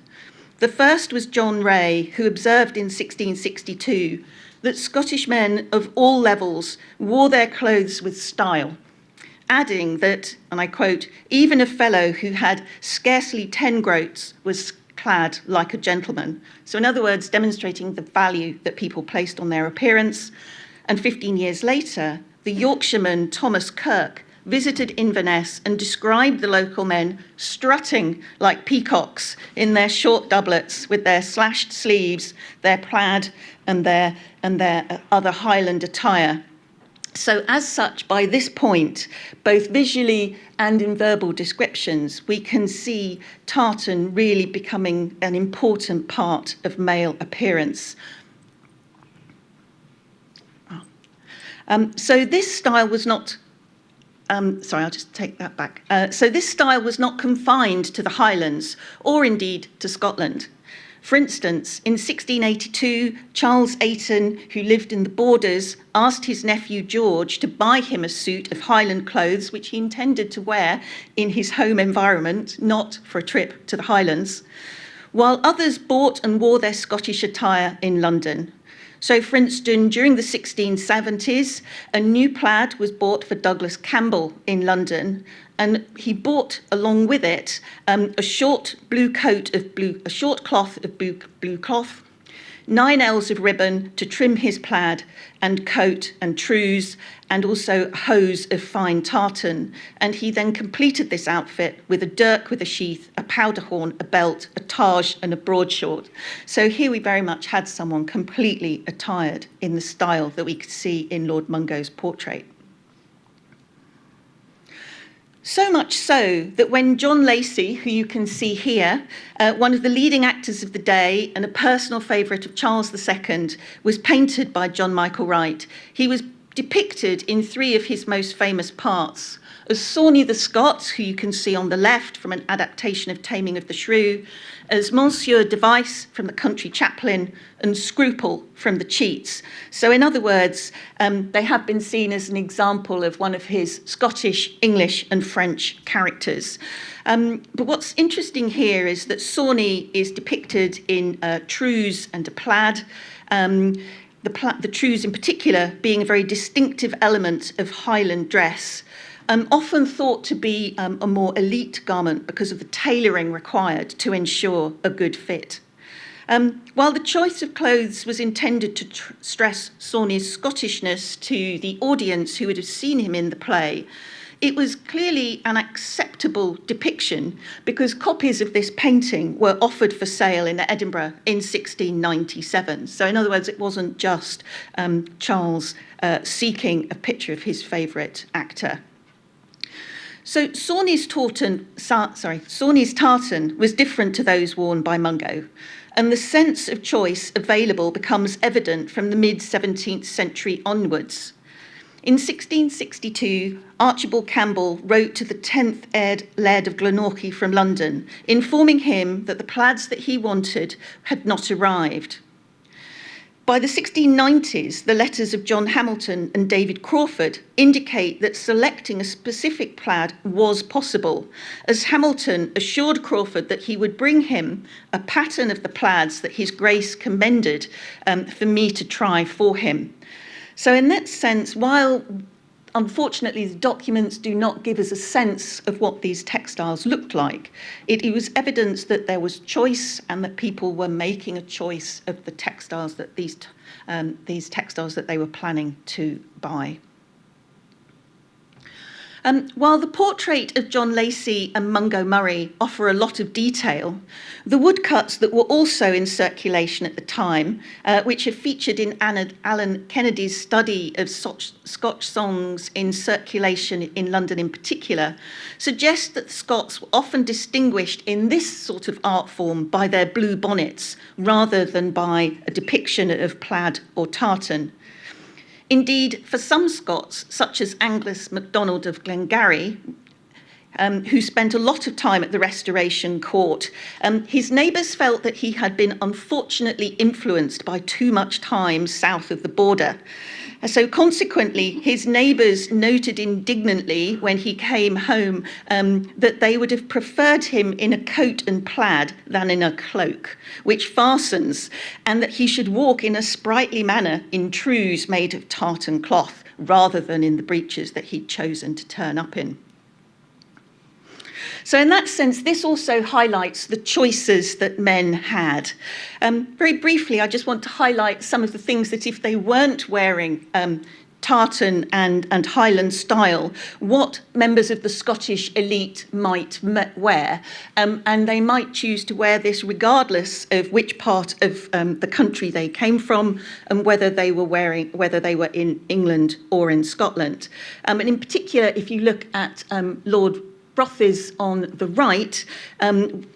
The first was John Ray, who observed in 1662 that Scottish men of all levels wore their clothes with style, adding that, and I quote, even a fellow who had scarcely 10 groats was clad like a gentleman. So in other words, demonstrating the value that people placed on their appearance. And 15 years later, the Yorkshireman Thomas Kirk visited Inverness and described the local men strutting like peacocks in their short doublets with their slashed sleeves, their plaid and their other Highland attire. So as such, by this point, both visually and in verbal descriptions, we can see tartan really becoming an important part of male appearance. So this style was not I'll just take that back. So this style was not confined to the Highlands or indeed to Scotland. For instance, in 1682, Charles Ayton, who lived in the Borders, asked his nephew George to buy him a suit of Highland clothes, which he intended to wear in his home environment, not for a trip to the Highlands, while others bought and wore their Scottish attire in London. So, for instance, during the 1670s, a new plaid was bought for Douglas Campbell in London, and he bought along with it a short cloth of blue cloth, 9 ells of ribbon to trim his plaid, and coat and trews, and also hose of fine tartan. And he then completed this outfit with a dirk with a sheath, a powder horn, a belt, a targe, and a broadsword. So here we very much had someone completely attired in the style that we could see in Lord Mungo's portrait. So much so that when John Lacey, who you can see here, one of the leading actors of the day and a personal favourite of Charles II, was painted by John Michael Wright, he was depicted in 3 of his most famous parts, as Sawney the Scot, who you can see on the left from an adaptation of Taming of the Shrew, as Monsieur Device from The Country Chaplain, and Scruple from The Cheats. So in other words, they have been seen as an example of one of his Scottish, English and French characters. But what's interesting here is that Sawney is depicted in trews and a plaid, the trews in particular being a very distinctive element of Highland dress, often thought to be a more elite garment because of the tailoring required to ensure a good fit. While the choice of clothes was intended to stress Sawney's Scottishness to the audience who would have seen him in the play, it was clearly an acceptable depiction because copies of this painting were offered for sale in Edinburgh in 1697. So in other words, it wasn't just Charles seeking a picture of his favourite actor. So Sawney's tartan was different to those worn by Mungo, and the sense of choice available becomes evident from the mid-17th century onwards. In 1662, Archibald Campbell wrote to the 10th Laird of Glenorchy from London, informing him that the plaids that he wanted had not arrived. By the 1690s, the letters of John Hamilton and David Crawford indicate that selecting a specific plaid was possible, as Hamilton assured Crawford that he would bring him a pattern of the plaids that His Grace commended for me to try for him. So in that sense, while unfortunately the documents do not give us a sense of what these textiles looked like, it was evidence that there was choice and that people were making a choice of the textiles that these textiles that they were planning to buy. While the portrait of John Lacey and Mungo Murray offer a lot of detail, the woodcuts that were also in circulation at the time, which are featured in Alan Kennedy's study of Scotch songs in circulation in London in particular, suggest that the Scots were often distinguished in this sort of art form by their blue bonnets rather than by a depiction of plaid or tartan. Indeed, for some Scots, such as Angus MacDonald of Glengarry, who spent a lot of time at the Restoration Court, his neighbours felt that he had been unfortunately influenced by too much time south of the border. So consequently, his neighbours noted indignantly when he came home that they would have preferred him in a coat and plaid than in a cloak, which fastens, and that he should walk in a sprightly manner in trews made of tartan cloth, rather than in the breeches that he'd chosen to turn up in. So in that sense, this also highlights the choices that men had. Very briefly, I just want to highlight some of the things that if they weren't wearing tartan and Highland style, what members of the Scottish elite might wear. And they might choose to wear this regardless of which part of the country they came from and whether they were in England or in Scotland. And in particular, if you look at Lord Brothes on the right,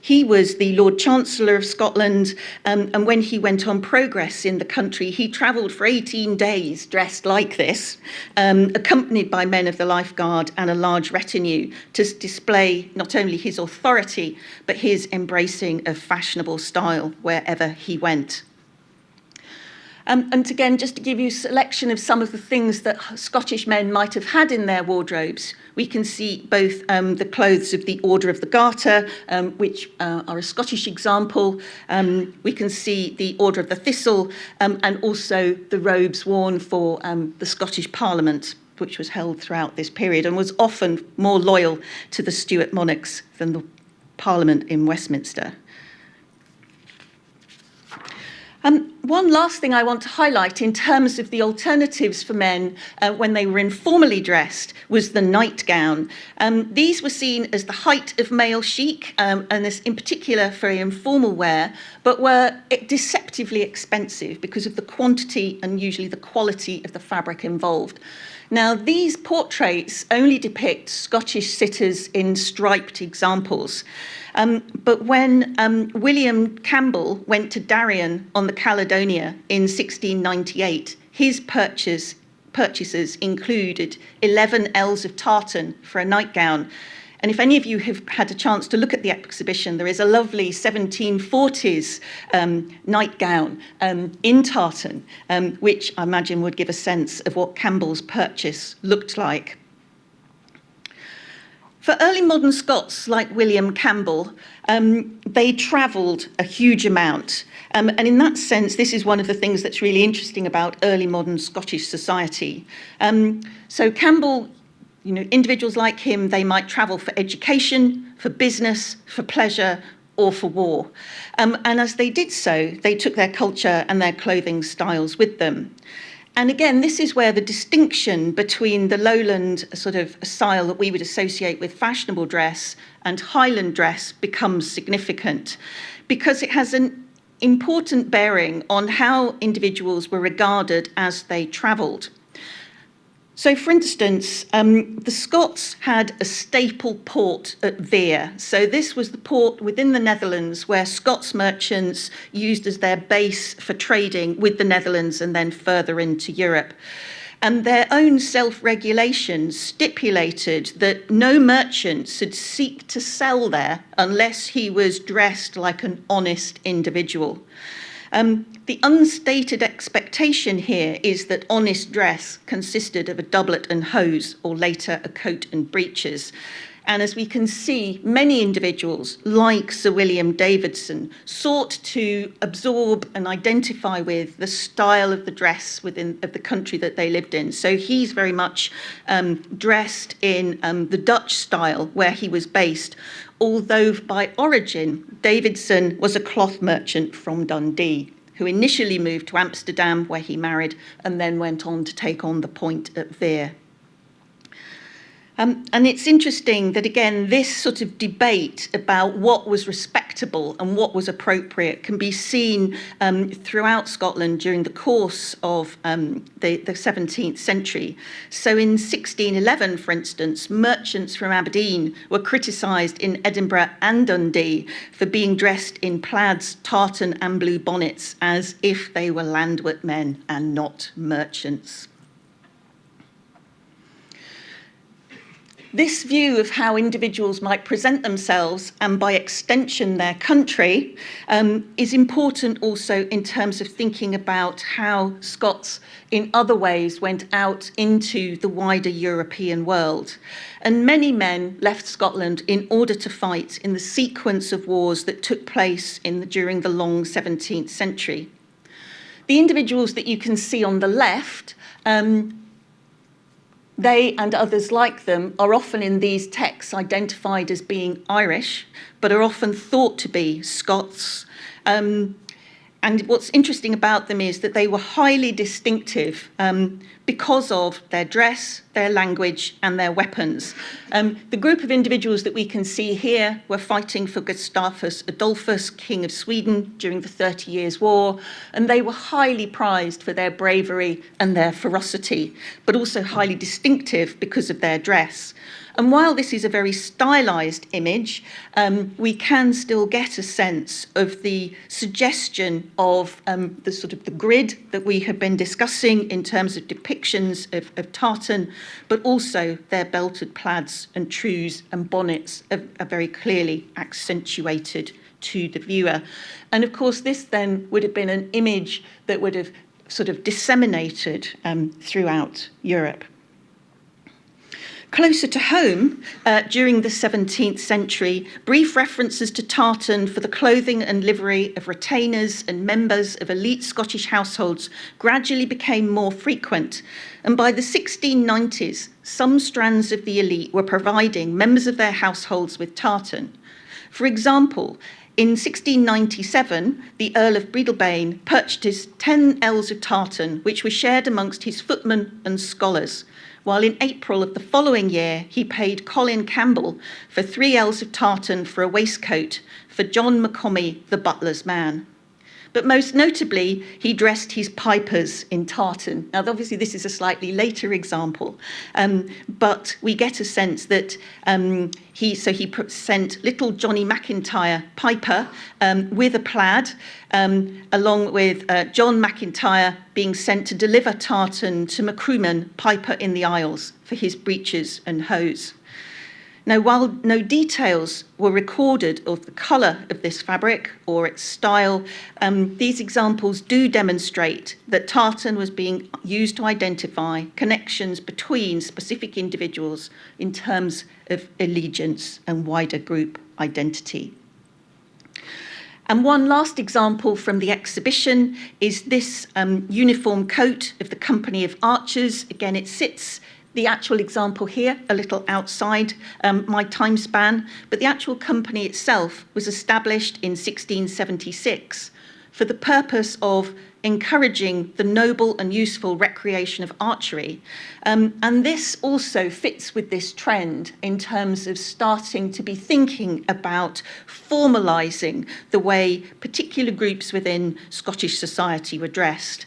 he was the Lord Chancellor of Scotland, and when he went on progress in the country, he travelled for 18 days dressed like this, accompanied by men of the Life Guard and a large retinue to display not only his authority, but his embracing of fashionable style wherever he went. And again, just to give you a selection of some of the things that Scottish men might have had in their wardrobes, we can see both the clothes of the Order of the Garter, which are a Scottish example. We can see the Order of the Thistle, and also the robes worn for the Scottish Parliament, which was held throughout this period and was often more loyal to the Stuart monarchs than the Parliament in Westminster. One last thing I want to highlight in terms of the alternatives for men when they were informally dressed was the nightgown. These were seen as the height of male chic, and this in particular for informal wear, but were deceptively expensive because of the quantity and usually the quality of the fabric involved. Now, these portraits only depict Scottish sitters in striped examples. But when William Campbell went to Darien on the Caledonia in 1698, his purchases included 11 ells of tartan for a nightgown. And if any of you have had a chance to look at the exhibition, there is a lovely 1740s nightgown in tartan, which I imagine would give a sense of what Campbell's purchase looked like. For early modern Scots like William Campbell, they travelled a huge amount. And in that sense, this is one of the things that's really interesting about early modern Scottish society. So Campbell, individuals like him, they might travel for education, for business, for pleasure, or for war. And as they did so, they took their culture and their clothing styles with them. And again, this is where the distinction between the lowland sort of style that we would associate with fashionable dress and Highland dress becomes significant, because it has an important bearing on how individuals were regarded as they travelled. So, for instance, the Scots had a staple port at Veer. So this was the port within the Netherlands where Scots merchants used as their base for trading with the Netherlands and then further into Europe. And their own self-regulation stipulated that no merchant should seek to sell there unless he was dressed like an honest individual. The unstated expectation here is that honest dress consisted of a doublet and hose, or later a coat and breeches. And as we can see, many individuals, like Sir William Davidson, sought to absorb and identify with the style of the dress of the country that they lived in. So he's very much dressed in the Dutch style where he was based, although by origin, Davidson was a cloth merchant from Dundee, who initially moved to Amsterdam, where he married, and then went on to take on the point at Veer. And it's interesting that, again, this sort of debate about what was respectable and what was appropriate can be seen throughout Scotland during the course of the 17th century. So in 1611, for instance, merchants from Aberdeen were criticised in Edinburgh and Dundee for being dressed in plaids, tartan and blue bonnets as if they were landward men and not merchants. This view of how individuals might present themselves, and by extension their country, is important also in terms of thinking about how Scots in other ways went out into the wider European world. And many men left Scotland in order to fight in the sequence of wars that took place during the long 17th century. The individuals that you can see on the left, they and others like them are often in these texts identified as being Irish, but are often thought to be Scots. And what's interesting about them is that they were highly distinctive because of their dress, their language, and their weapons. The group of individuals that we can see here were fighting for Gustavus Adolphus, King of Sweden, during the 30 Years' War, and they were highly prized for their bravery and their ferocity, but also highly distinctive because of their dress. And while this is a very stylized image, we can still get a sense of the suggestion of the grid that we have been discussing in terms of depictions of tartan, but also their belted plaids and trews and bonnets are very clearly accentuated to the viewer. And of course, this then would have been an image that would have sort of disseminated throughout Europe. Closer to home, during the 17th century, brief references to tartan for the clothing and livery of retainers and members of elite Scottish households gradually became more frequent. And by the 1690s, some strands of the elite were providing members of their households with tartan. For example, in 1697, the Earl of Breadalbane purchased 10 ells of tartan, which were shared amongst his footmen and scholars, while in April of the following year, he paid Colin Campbell for 3 ells of tartan for a waistcoat for John Maccombie, the butler's man. But most notably, he dressed his pipers in tartan. Now, obviously, this is a slightly later example, but we get a sense that he sent little Johnny McIntyre piper with a plaid, along with John McIntyre being sent to deliver tartan to Macruman, piper in the Isles, for his breeches and hose. Now, while no details were recorded of the colour of this fabric or its style, these examples do demonstrate that tartan was being used to identify connections between specific individuals in terms of allegiance and wider group identity. And one last example from the exhibition is this uniform coat of the Company of Archers. Again, it sits, the actual example here, a little outside my time span, but the actual company itself was established in 1676 for the purpose of encouraging the noble and useful recreation of archery. And this also fits with this trend in terms of starting to be thinking about formalising the way particular groups within Scottish society were dressed.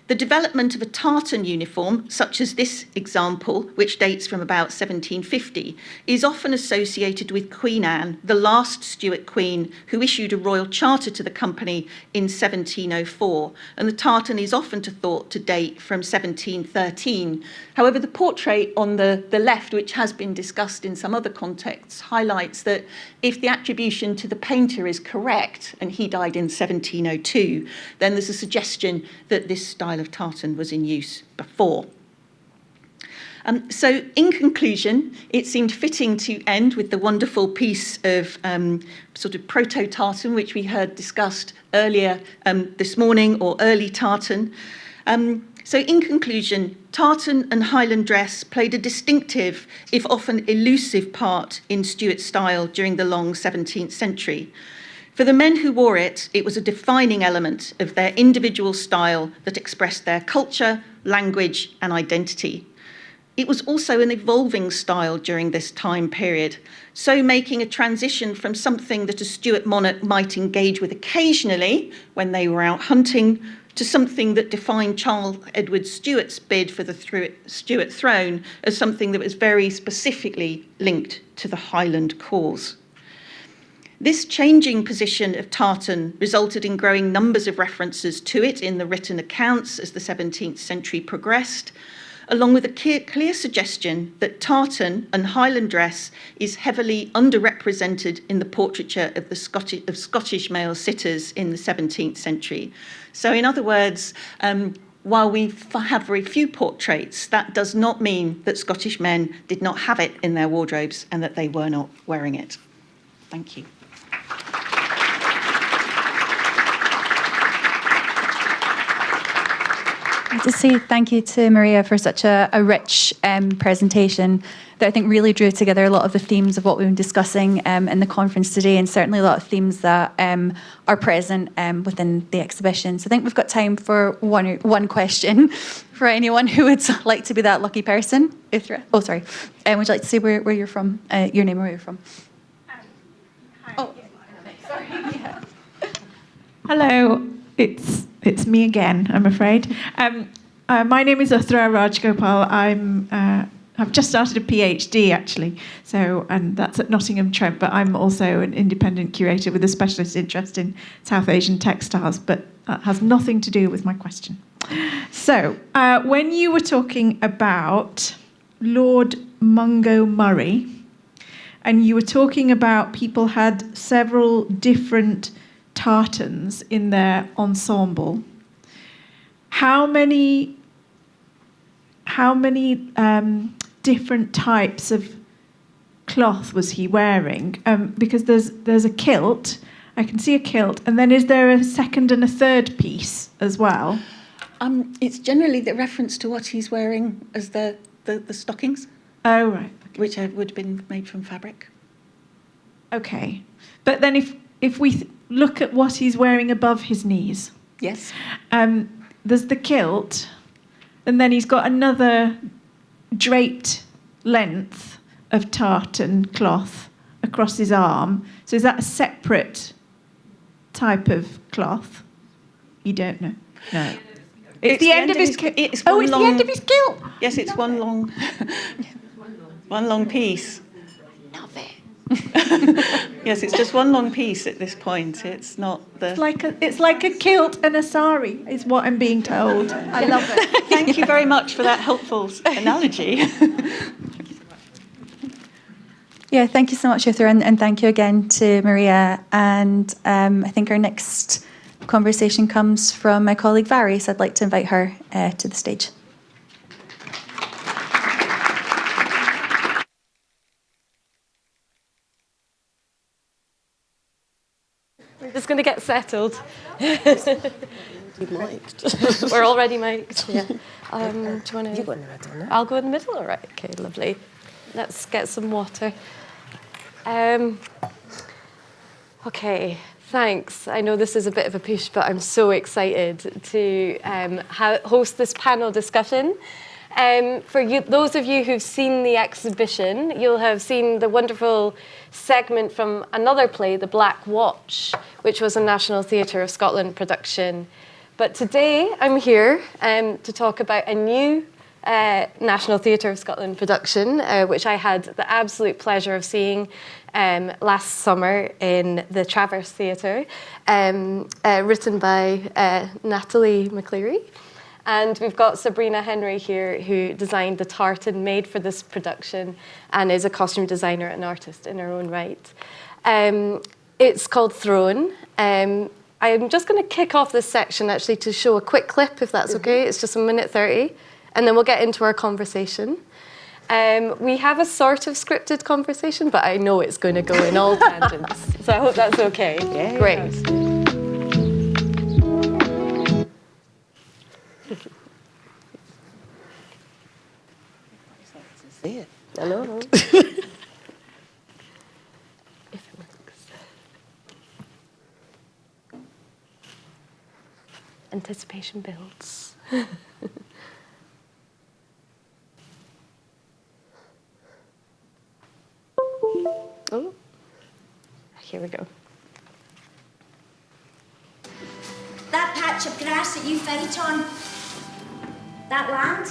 The development of a tartan uniform, such as this example, which dates from about 1750, is often associated with Queen Anne, the last Stuart queen, who issued a royal charter to the company in 1704, and the tartan is often thought to date from 1713. However, the portrait on the left, which has been discussed in some other contexts, highlights that if the attribution to the painter is correct, and he died in 1702, then there's a suggestion that this style of tartan was in use before. So in conclusion, it seemed fitting to end with the wonderful piece of sort of proto-tartan, which we heard discussed earlier this morning, or early tartan. So in conclusion, tartan and Highland dress played a distinctive, if often elusive, part in Stuart style during the long 17th century. For the men who wore it, it was a defining element of their individual style that expressed their culture, language, and identity. It was also an evolving style during this time period, so making a transition from something that a Stuart monarch might engage with occasionally when they were out hunting, to something that defined Charles Edward Stuart's bid for the Stuart throne as something that was very specifically linked to the Highland cause. This changing position of tartan resulted in growing numbers of references to it in the written accounts as the 17th century progressed, along with a clear suggestion that tartan and Highland dress is heavily underrepresented in the portraiture of the Scottish male sitters in the 17th century. So in other words, while we have very few portraits, that does not mean that Scottish men did not have it in their wardrobes and that they were not wearing it. Thank you. To say thank you to Maria for such a rich presentation that I think really drew together a lot of the themes of what we've been discussing in the conference today, and certainly a lot of themes that are present within the exhibition. So I think we've got time for one question for anyone who would like to be that lucky person. Oh, sorry. Would you like to say where you're from, your name and where you're from? Oh, sorry. Yeah. Hello, it's me again, I'm afraid. My name is Uthra Rajgopal. I've just started a PhD actually, and that's at Nottingham Trent, but I'm also an independent curator with a specialist interest in South Asian textiles, but that has nothing to do with my question. So, when you were talking about Lord Mungo Murray, and you were talking about people had several different tartans in their ensemble, how many different types of cloth was he wearing? Because there's a kilt, I can see a kilt, and then is there a second and a third piece as well? It's generally the reference to what he's wearing as the stockings. Oh, right. Okay. Which would have been made from fabric. Okay. But then if we look at what he's wearing above his knees. Yes. There's the kilt, and then he's got another draped length of tartan cloth across his arm. So is that a separate type of cloth? You don't know? No. It's the end of his kilt. It's the end of his kilt. Yes, it's one long piece. Love it. Yes, it's just one long piece at this point. It's not the... It's like a kilt and a sari, is what I'm being told. I love it. Thank you very much for that helpful analogy. Yeah, thank you so much, Uthra, and thank you again to Maria. And I think our next conversation comes from my colleague Mhairi, so I'd like to invite her to the stage. We're just going to get settled. We're already mic'd. Yeah. Do you want to? You go in the middle, no? I'll go in the middle. All right. Okay. Lovely. Let's get some water. Okay. Thanks. I know this is a bit of a push, but I'm so excited to host this panel discussion. For you, those of you who've seen the exhibition, you'll have seen the wonderful segment from another play, The Black Watch, which was a National Theatre of Scotland production. But today I'm here to talk about a new National Theatre of Scotland production, which I had the absolute pleasure of seeing last summer in the Traverse Theatre, written by Natalie McCleary. And we've got Sabrina Henry here, who designed the tartan made for this production and is a costume designer and artist in her own right. It's called Throne. I'm just going to kick off this section actually to show a quick clip, if that's okay. It's just 1:30, and then we'll get into our conversation. We have a sort of scripted conversation, but I know it's going to go in all tangents. So I hope that's okay. Yeah. Great. See it. I know. If it works. Anticipation builds. Oh, here we go. That patch of grass that you fight on, that land,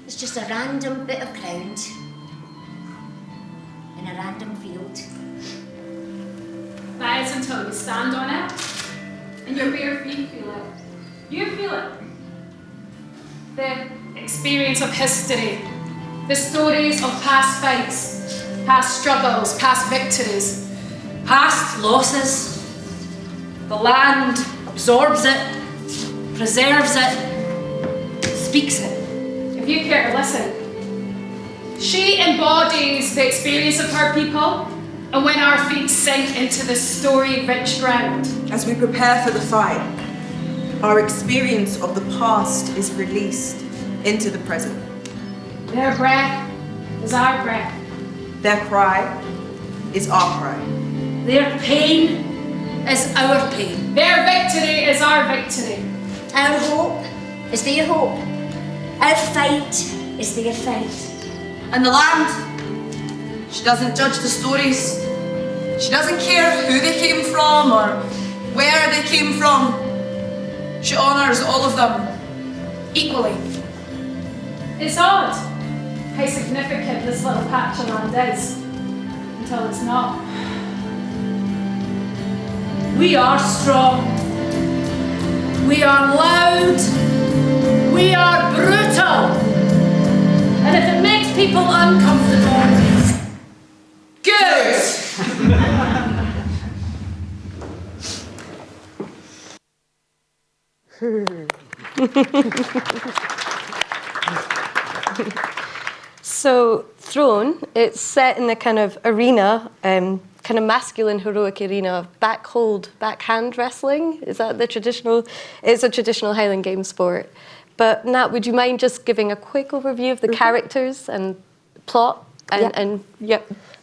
it's just a random bit of ground in a random field. That is until you stand on it and your bare feet feel it. You feel it. experience of history, the stories of past fights, past struggles, past victories, past losses. The land absorbs it, preserves it, speaks it. If you care to listen, she embodies the experience of her people, and when our feet sink into the story-rich ground. As we prepare for the fight, our experience of the past is released into the present. Their breath is our breath. Their cry is our cry. Their pain is our pain. Their victory is our victory. Our hope is their hope. Our fight is their fight. And the land, she doesn't judge the stories. She doesn't care who they came from or where they came from. She honours all of them equally. It's odd how significant this little patch of land is, until it's not. We are strong. We are loud. We are brutal. And if it makes people uncomfortable, good! So, Throne, it's set in a kind of arena, kind of masculine, heroic arena of backhand wrestling. Is that the traditional? It's a traditional Highland game sport. But Nat, would you mind just giving a quick overview of the characters and plot and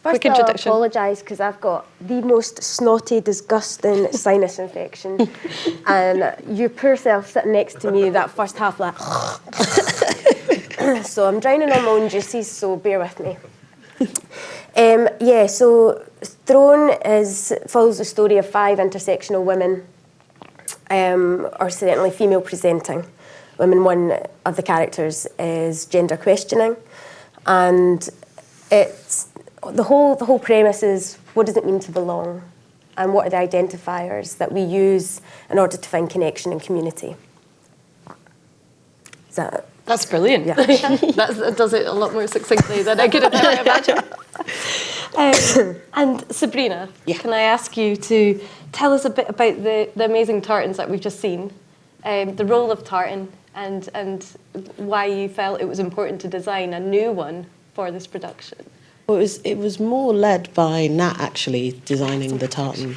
First quick introduction? I'll apologise because I've got the most snotty, disgusting sinus infection, and your poor self sitting next to me that first half like. So I'm drowning on my own juices, so bear with me. So Throne follows the story of 5 intersectional women, or certainly female presenting women. One of the characters is gender questioning, and it's the whole premise is, what does it mean to belong, and what are the identifiers that we use in order to find connection and community? Is that? That's brilliant. Yeah. That does it a lot more succinctly than I could have ever imagined. And Sabrina, can I ask you to tell us a bit about the amazing tartans that we've just seen, the role of tartan, and why you felt it was important to design a new one for this production? Well, it was more led by Nat, actually, designing the tartan.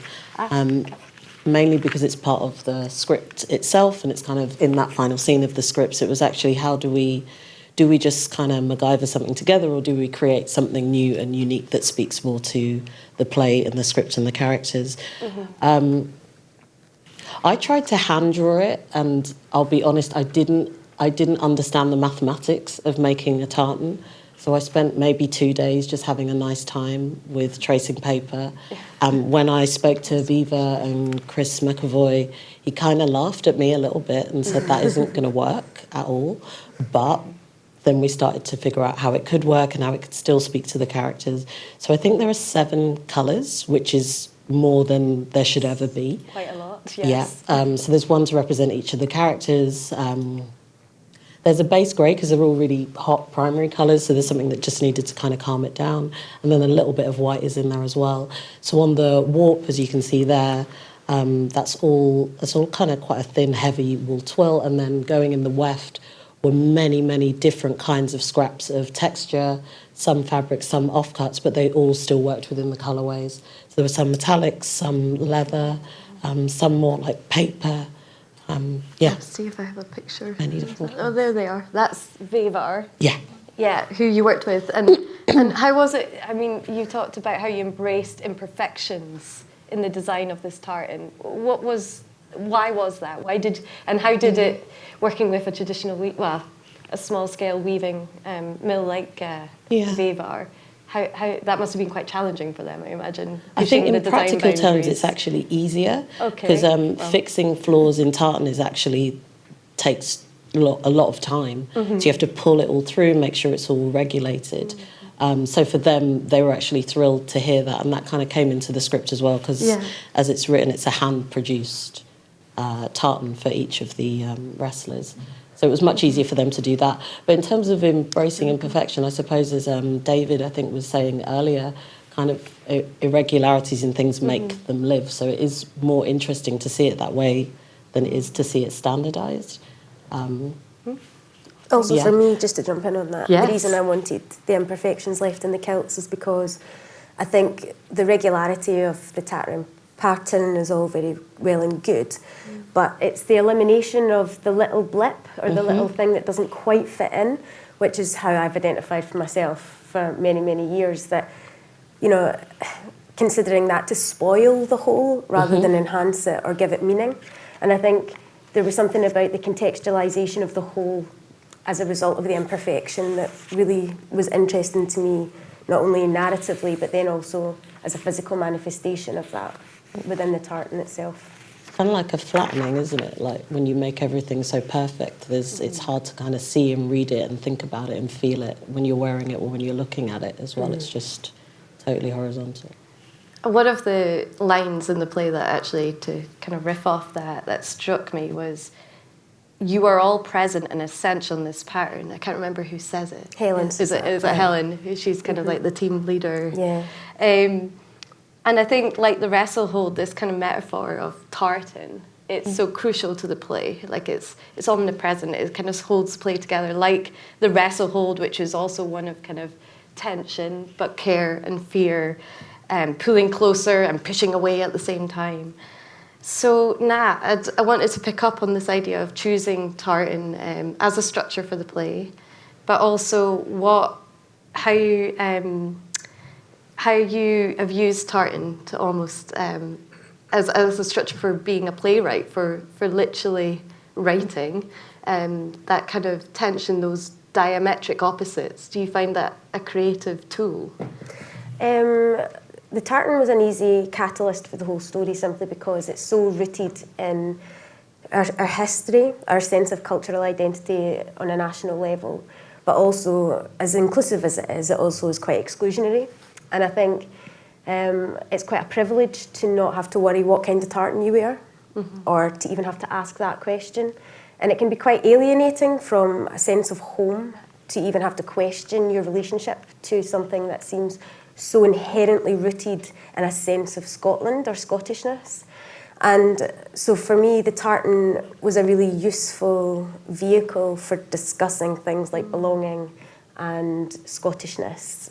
Mainly because it's part of the script itself, and it's kind of in that final scene of the scripts. It was actually, how do we just kind of MacGyver something together, or do we create something new and unique that speaks more to the play and the script and the characters? Mm-hmm. I tried to hand draw it, and I'll be honest, I didn't understand the mathematics of making a tartan. So I spent maybe 2 days just having a nice time with tracing paper. When I spoke to Viva and Chris McAvoy, he kind of laughed at me a little bit and said that isn't going to work at all. But then we started to figure out how it could work and how it could still speak to the characters. So I think there are 7 colours, which is more than there should ever be. Quite a lot, yes. Yeah, so there's one to represent each of the characters. There's a base grey because they're all really hot primary colours, so there's something that just needed to kind of calm it down. And then a little bit of white is in there as well. So on the warp, as you can see there, that's all kind of quite a thin, heavy wool twill. And then going in the weft were many, many different kinds of scraps of texture, some fabric, some offcuts, but they all still worked within the colourways. So there were some metallics, some leather, some more like paper. Let's see if I have a picture. Oh, there they are. That's Vavar. Yeah. Yeah, who you worked with. And how was it? I mean, you talked about how you embraced imperfections in the design of this tartan. Why was that? How did it, working with a traditional, a small-scale weaving mill like Vavar, how that must have been quite challenging for them, I imagine. I think in practical terms it's actually easier, because fixing flaws in tartan takes a lot of time. Mm-hmm. So you have to pull it all through, make sure it's all regulated. Mm-hmm. So for them, they were actually thrilled to hear that, and that kind of came into the script as well, because as it's written, it's a hand-produced tartan for each of the wrestlers. So it was much easier for them to do that. But in terms of embracing imperfection, I suppose, as David, I think, was saying earlier, kind of irregularities in things make them live. So it is more interesting to see it that way than it is to see it standardised. Also, for me, just to jump in on that, Yes. the reason I wanted the imperfections left in the kilts is because I think the regularity of the Tartan pattern is all very well and good, but it's the elimination of the little blip or the little thing that doesn't quite fit in, which is how I've identified for myself for many, many years, that, you know, considering that to spoil the whole rather than enhance it or give it meaning. And I think there was something about the contextualisation of the whole as a result of the imperfection that really was interesting to me, not only narratively, but then also as a physical manifestation of that within the tartan itself. Kind of like a flattening, isn't it? Like when you make everything so perfect, it's hard to kind of see and read it and think about it and feel it when you're wearing it or when you're looking at it as well. It's just totally horizontal. One of the lines in the play that actually, to kind of riff off that struck me was, "You are all present and essential in this pattern." I can't remember who says it. Helen. Is it Helen? She's kind of like the team leader. Yeah. And I think, like the wrestle hold, this kind of metaphor of tartan, it's so crucial to the play. Like it's omnipresent. It kind of holds play together, like the wrestle hold, which is also one of kind of tension, but care and fear, pulling closer and pushing away at the same time. So, Nat, I wanted to pick up on this idea of choosing tartan as a structure for the play, but also how you have used tartan to almost as a structure for being a playwright, for literally writing, that kind of tension, those diametric opposites. Do you find that a creative tool? The tartan was an easy catalyst for the whole story simply because it's so rooted in our history, our sense of cultural identity on a national level, but also, as inclusive as it also is quite exclusionary. And I think it's quite a privilege to not have to worry what kind of tartan you wear, or to even have to ask that question. And it can be quite alienating from a sense of home to even have to question your relationship to something that seems so inherently rooted in a sense of Scotland or Scottishness. And so for me, the tartan was a really useful vehicle for discussing things like belonging and Scottishness,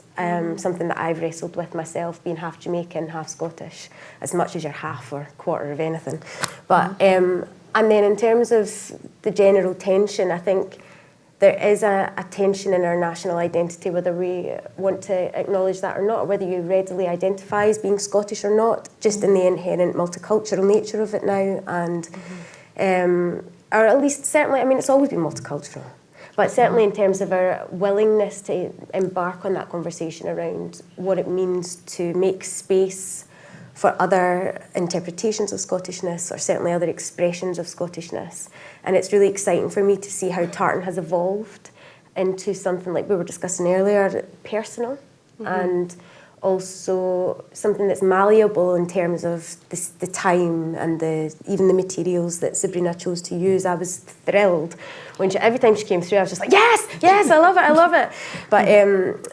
something that I've wrestled with myself, being half Jamaican, half Scottish, as much as you're half or quarter of anything. But and then in terms of the general tension, I think there is a tension in our national identity, whether we want to acknowledge that or not, or whether you readily identify as being Scottish or not, just in the inherent multicultural nature of it now, and or at least certainly, I mean, it's always been multicultural, but certainly in terms of our willingness to embark on that conversation around what it means to make space for other interpretations of Scottishness, or certainly other expressions of Scottishness. And it's really exciting for me to see how tartan has evolved into something, like we were discussing earlier, personal, and also something that's malleable in terms of the time and even the materials that Sabrina chose to use. I was thrilled when every time she came through, I was just like, yes, I love it. But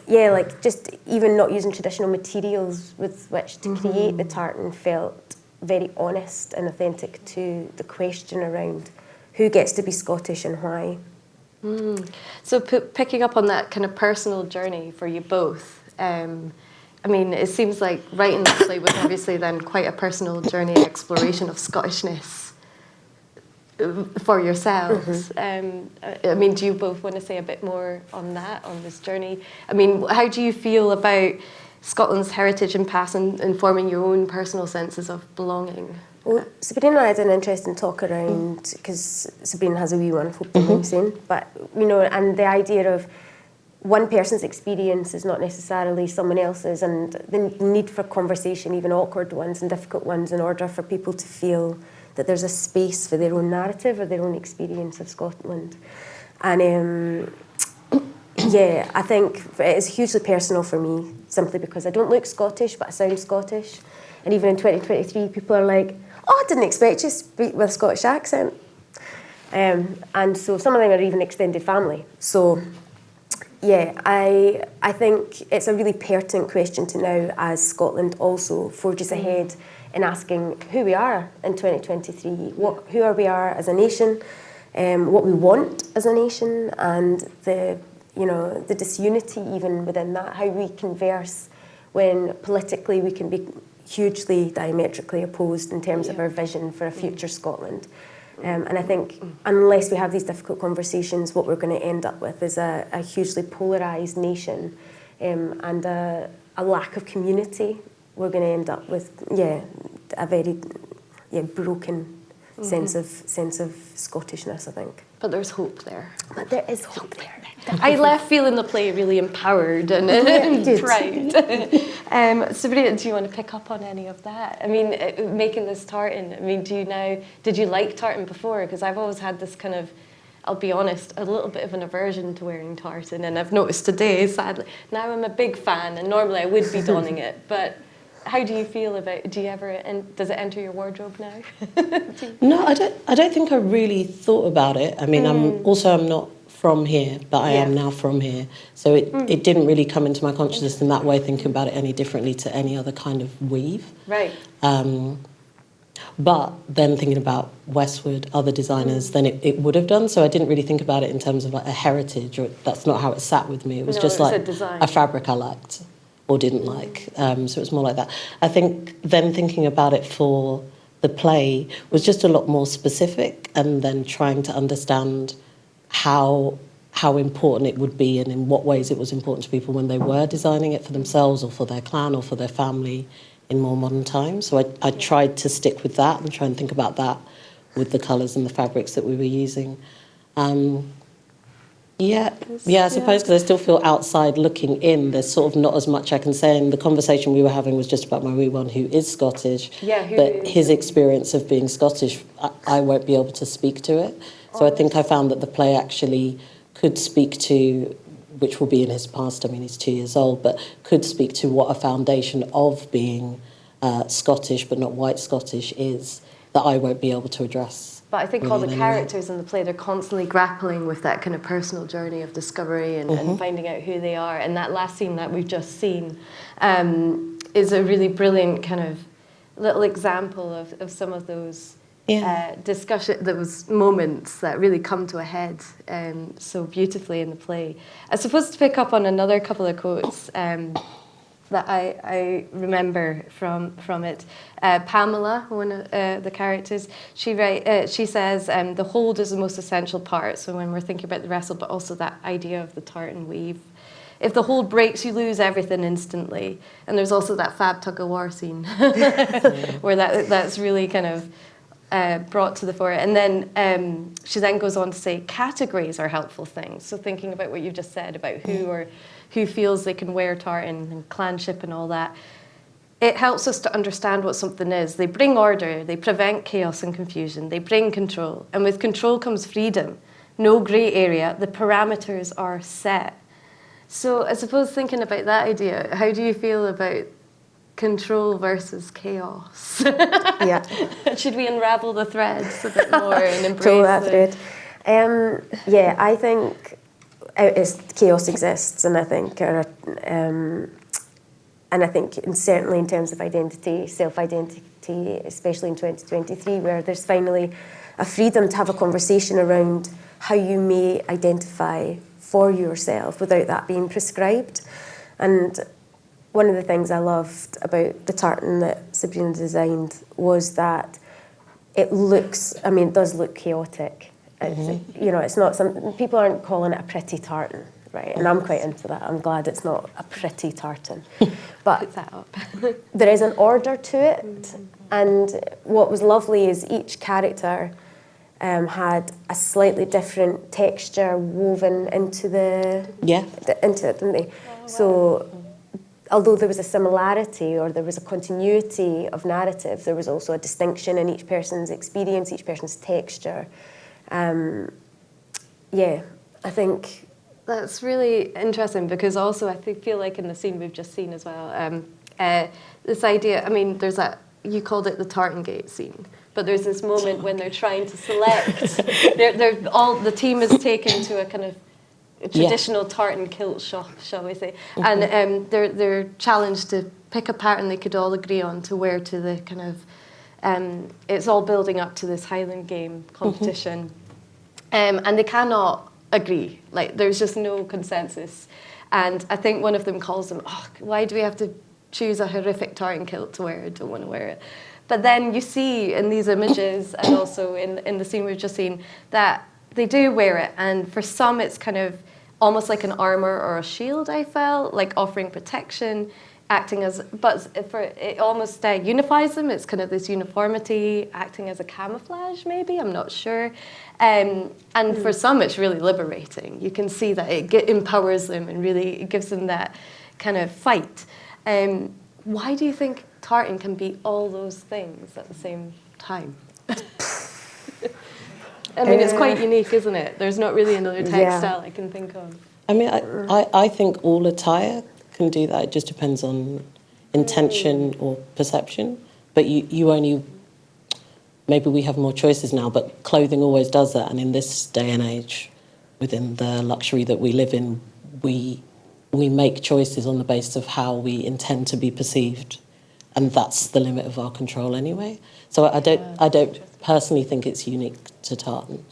yeah, like just even not using traditional materials with which to create the tartan felt very honest and authentic to the question around who gets to be Scottish and why. So picking up on that kind of personal journey for you both, I mean, it seems like writing the play was obviously then quite a personal journey, exploration of Scottishness for yourselves. I mean, do you both want to say a bit more on that, on this journey? I mean, how do you feel about Scotland's heritage and past and informing your own personal senses of belonging? Well, Sabrina and I had an interesting talk around, because Sabrina has a wee one, hope the name's soon, but, you know, and the idea of one person's experience is not necessarily someone else's, and the need for conversation, even awkward ones and difficult ones, in order for people to feel that there's a space for their own narrative or their own experience of Scotland. And yeah, I think it is hugely personal for me, simply because I don't look Scottish, but I sound Scottish. And even in 2023, people are like, oh, I didn't expect you to speak with a Scottish accent. And so some of them are even extended family. So yeah, I think it's a really pertinent question to now, as Scotland also forges ahead in asking who we are in 2023, who we are as a nation, what we want as a nation, and the disunity even within that, how we converse when politically we can be hugely diametrically opposed in terms of our vision for a future Scotland. And I think unless we have these difficult conversations, what we're going to end up with is a hugely polarised nation and a lack of community. We're going to end up with, a very broken sense of Scottishness, I think. But there's hope there. But there is hope there. I left feeling the play really empowered and proud. Sabrina, do you want to pick up on any of that? I mean, making this tartan, I mean, did you like tartan before? Because I've always had this kind of, I'll be honest, a little bit of an aversion to wearing tartan, and I've noticed today, sadly, now I'm a big fan, and normally I would be donning it, but how do you feel about it? Does it enter your wardrobe now? No, I don't think I really thought about it. I mean, I'm not from here, but I am now from here. So it didn't really come into my consciousness in that way, thinking about it any differently to any other kind of weave. Right. But then thinking about Westwood, other designers, then it would have done. So I didn't really think about it in terms of like a heritage, or that's not how it sat with me. It was just like a fabric I liked or didn't like. So it was more like that. I think then thinking about it for the play was just a lot more specific, and then trying to understand how important it would be and in what ways it was important to people when they were designing it for themselves or for their clan or for their family in more modern times. So I tried to stick with that and try and think about that with the colours and the fabrics that we were using. I suppose because I still feel outside looking in, there's sort of not as much I can say. And the conversation we were having was just about my wee one, who is Scottish, but his experience of being Scottish, I won't be able to speak to it. So I think I found that the play actually could speak to, which will be in his past, I mean, he's 2 years old, but could speak to what a foundation of being Scottish but not white Scottish is, that I won't be able to address. But I think all the characters in the play, they're constantly grappling with that kind of personal journey of discovery and finding out who they are. And that last scene that we've just seen is a really brilliant kind of little example of some of those those moments that really come to a head so beautifully in the play. I suppose to pick up on another couple of quotes that I remember from it. Pamela, one of the characters, she says, the hold is the most essential part. So when we're thinking about the wrestle, but also that idea of the tartan weave. If the hold breaks, you lose everything instantly. And there's also that fab tug-of-war scene where that's really kind of brought to the fore. And then she then goes on to say categories are helpful things. So thinking about what you've just said about who feels they can wear tartan and clanship and all that, it helps us to understand what something is. They bring order, they prevent chaos and confusion, they bring control. And with control comes freedom. No grey area, the parameters are set. So I suppose thinking about that idea, how do you feel about control versus chaos? Yeah. Should we unravel the threads a bit more and embrace that thread? I think chaos exists, and I think certainly in terms of identity, self-identity, especially in 2023, where there's finally a freedom to have a conversation around how you may identify for yourself without that being prescribed. And one of the things I loved about the tartan that Sabrina designed was that it does look chaotic. It's not people aren't calling it a pretty tartan, right? And I'm quite into that. I'm glad it's not a pretty tartan. But put that up. There is an order to it. And what was lovely is each character had a slightly different texture woven into it, didn't they? So although there was a similarity or there was a continuity of narrative, there was also a distinction in each person's experience, each person's texture. I think that's really interesting, because also I feel like in the scene we've just seen as well, this idea, I mean, there's that, you called it the Tartan Gate scene, But there's this moment when they're trying to select. The team is taken to a kind of traditional tartan kilt shop, shall we say, and they're challenged to pick a pattern they could all agree on to wear to the kind of. It's all building up to this Highland game competition, and they cannot agree. Like, there's just no consensus. And I think one of them calls them, "Oh, why do we have to choose a horrific tartan kilt to wear? I don't want to wear it." But then you see in these images, and also in the scene we've just seen, that they do wear it. And for some, it's kind of almost like an armor or a shield, I felt, like offering protection, acting as, but it almost unifies them. It's kind of this uniformity, acting as a camouflage, maybe, I'm not sure. And for some, it's really liberating. You can see that it empowers them and really gives them that kind of fight. Why do you think tartan can be all those things at the same time? I mean, it's quite unique, isn't it? There's not really another textile I can think of. I mean, I think all attire can do that. It just depends on intention or perception. But you only, maybe we have more choices now, but clothing always does that. And in this day and age, within the luxury that we live in, we make choices on the basis of how we intend to be perceived. And that's the limit of our control anyway. So I don't personally think it's unique to tartan.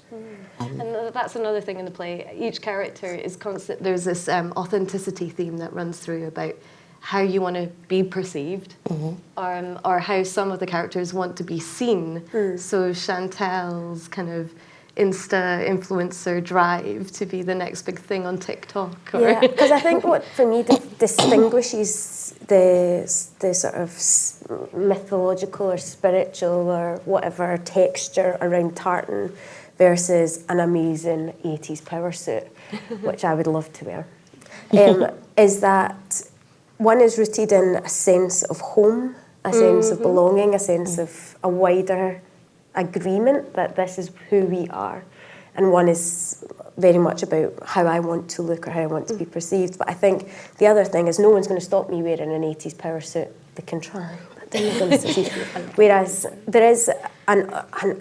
And that's another thing in the play. Each character is constant. There's this authenticity theme that runs through about how you want to be perceived, or how some of the characters want to be seen. So Chantel's kind of Insta influencer drive to be the next big thing on TikTok. Yeah, because I think what for me distinguishes the sort of mythological or spiritual or whatever texture around tartan versus an amazing 80s power suit, which I would love to wear, is that one is rooted in a sense of home, a sense of belonging, a sense of a wider agreement that this is who we are. And one is very much about how I want to look or how I want to be perceived. But I think the other thing is no one's going to stop me wearing an 80s power suit. They can try. Whereas there is, and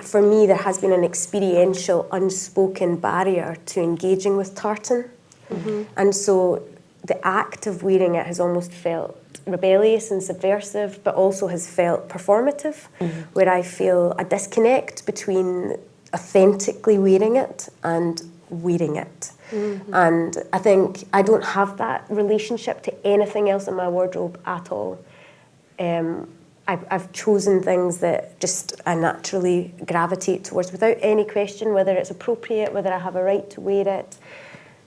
for me, there has been an experiential, unspoken barrier to engaging with tartan. And so the act of wearing it has almost felt rebellious and subversive, but also has felt performative, where I feel a disconnect between authentically wearing it and wearing it. And I think I don't have that relationship to anything else in my wardrobe at all. I've chosen things that just I naturally gravitate towards without any question whether it's appropriate, whether I have a right to wear it.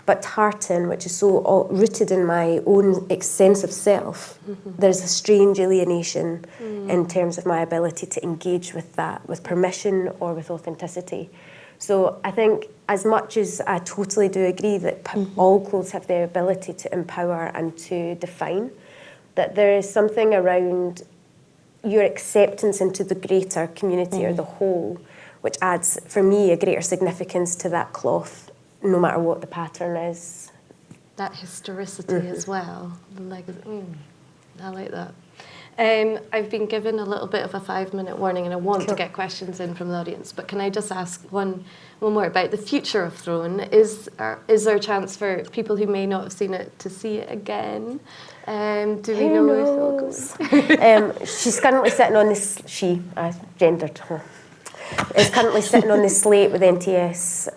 But tartan, which is so rooted in my own sense of self, there's a strange alienation in terms of my ability to engage with that, with permission or with authenticity. So I think as much as I totally do agree that all clothes have the ability to empower and to define, that there is something around your acceptance into the greater community or the whole, which adds, for me, a greater significance to that cloth, no matter what the pattern is. That historicity as well. I like that. I've been given a little bit of a 5-minute warning, and I want to get questions in from the audience, but can I just ask one more about the future of Throne? Is there a chance for people who may not have seen it to see it again? Do we know if it'll go? She's currently sitting on this, gendered her, is currently sitting on this slate with NTS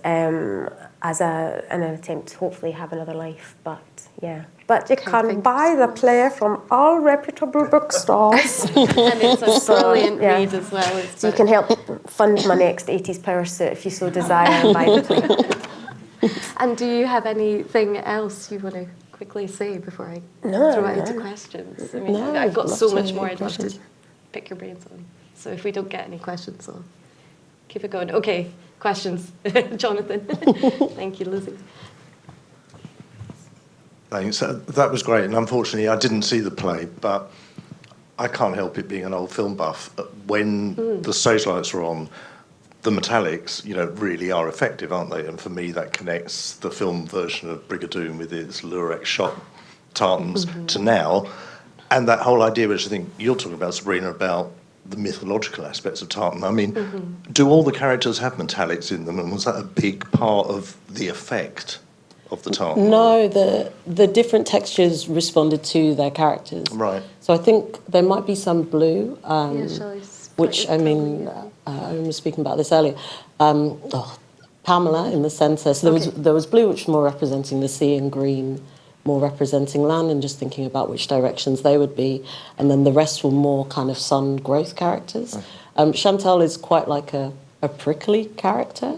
as an attempt to hopefully have another life, but yeah. But you can buy the play from all reputable bookstores. And it's a brilliant read as well. So you can help fund my next 80s power suit if you so desire and buy the play. And do you have anything else you want to quickly say before I throw it into questions? I mean, I've got so much more I'd love to pick your brains on. So if we don't get any questions, I'll keep it going. Okay, questions. Jonathan. Thank you, Lizzie. Thanks. That was great, and unfortunately I didn't see the play, but I can't help it being an old film buff. When the stage lights are on, the metallics, really are effective, aren't they? And for me, that connects the film version of Brigadoon with its lurex shot tartans to now, and that whole idea, which I think you're talking about, Sabrina, about the mythological aspects of Tartan. I mean, do all the characters have metallics in them, and was that a big part of the effect of the Tartan? No, the different textures responded to their characters. Right. So I think there might be some blue, shall I which, I mean, Owen was speaking about this earlier. Pamela in the centre. So there was blue, which was more representing the sea, and green more representing land, and just thinking about which directions they would be. And then the rest were more kind of sun growth characters. Chantal is quite like a prickly character.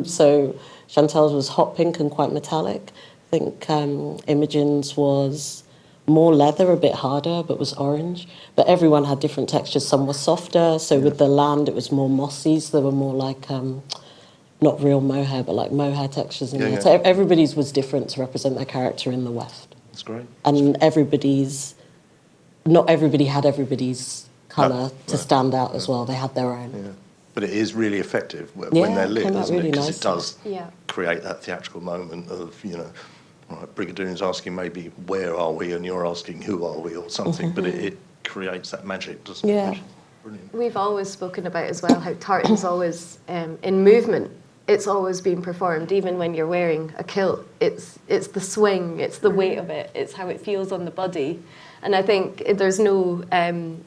So Chantal's was hot pink and quite metallic. I think Imogen's was more leather, a bit harder, but was orange. But everyone had different textures. Some were softer. So with the land, it was more mossy. So they were more like... not real mohair, but like mohair textures in there. So everybody's was different to represent their character in the West. That's great. And not everybody had everybody's colour to stand out as well. They had their own. Yeah. But it is really effective when they're lit, isn't it? Because it does create that theatrical moment of, you know, right, Brigadoon's asking maybe where are we, and you're asking who are we or something, but it creates that magic, doesn't it? Yeah. Brilliant. We've always spoken about as well how tartan's always in movement. It's always being performed, even when you're wearing a kilt. It's the swing, it's the weight of it, it's how it feels on the body. And I think there's no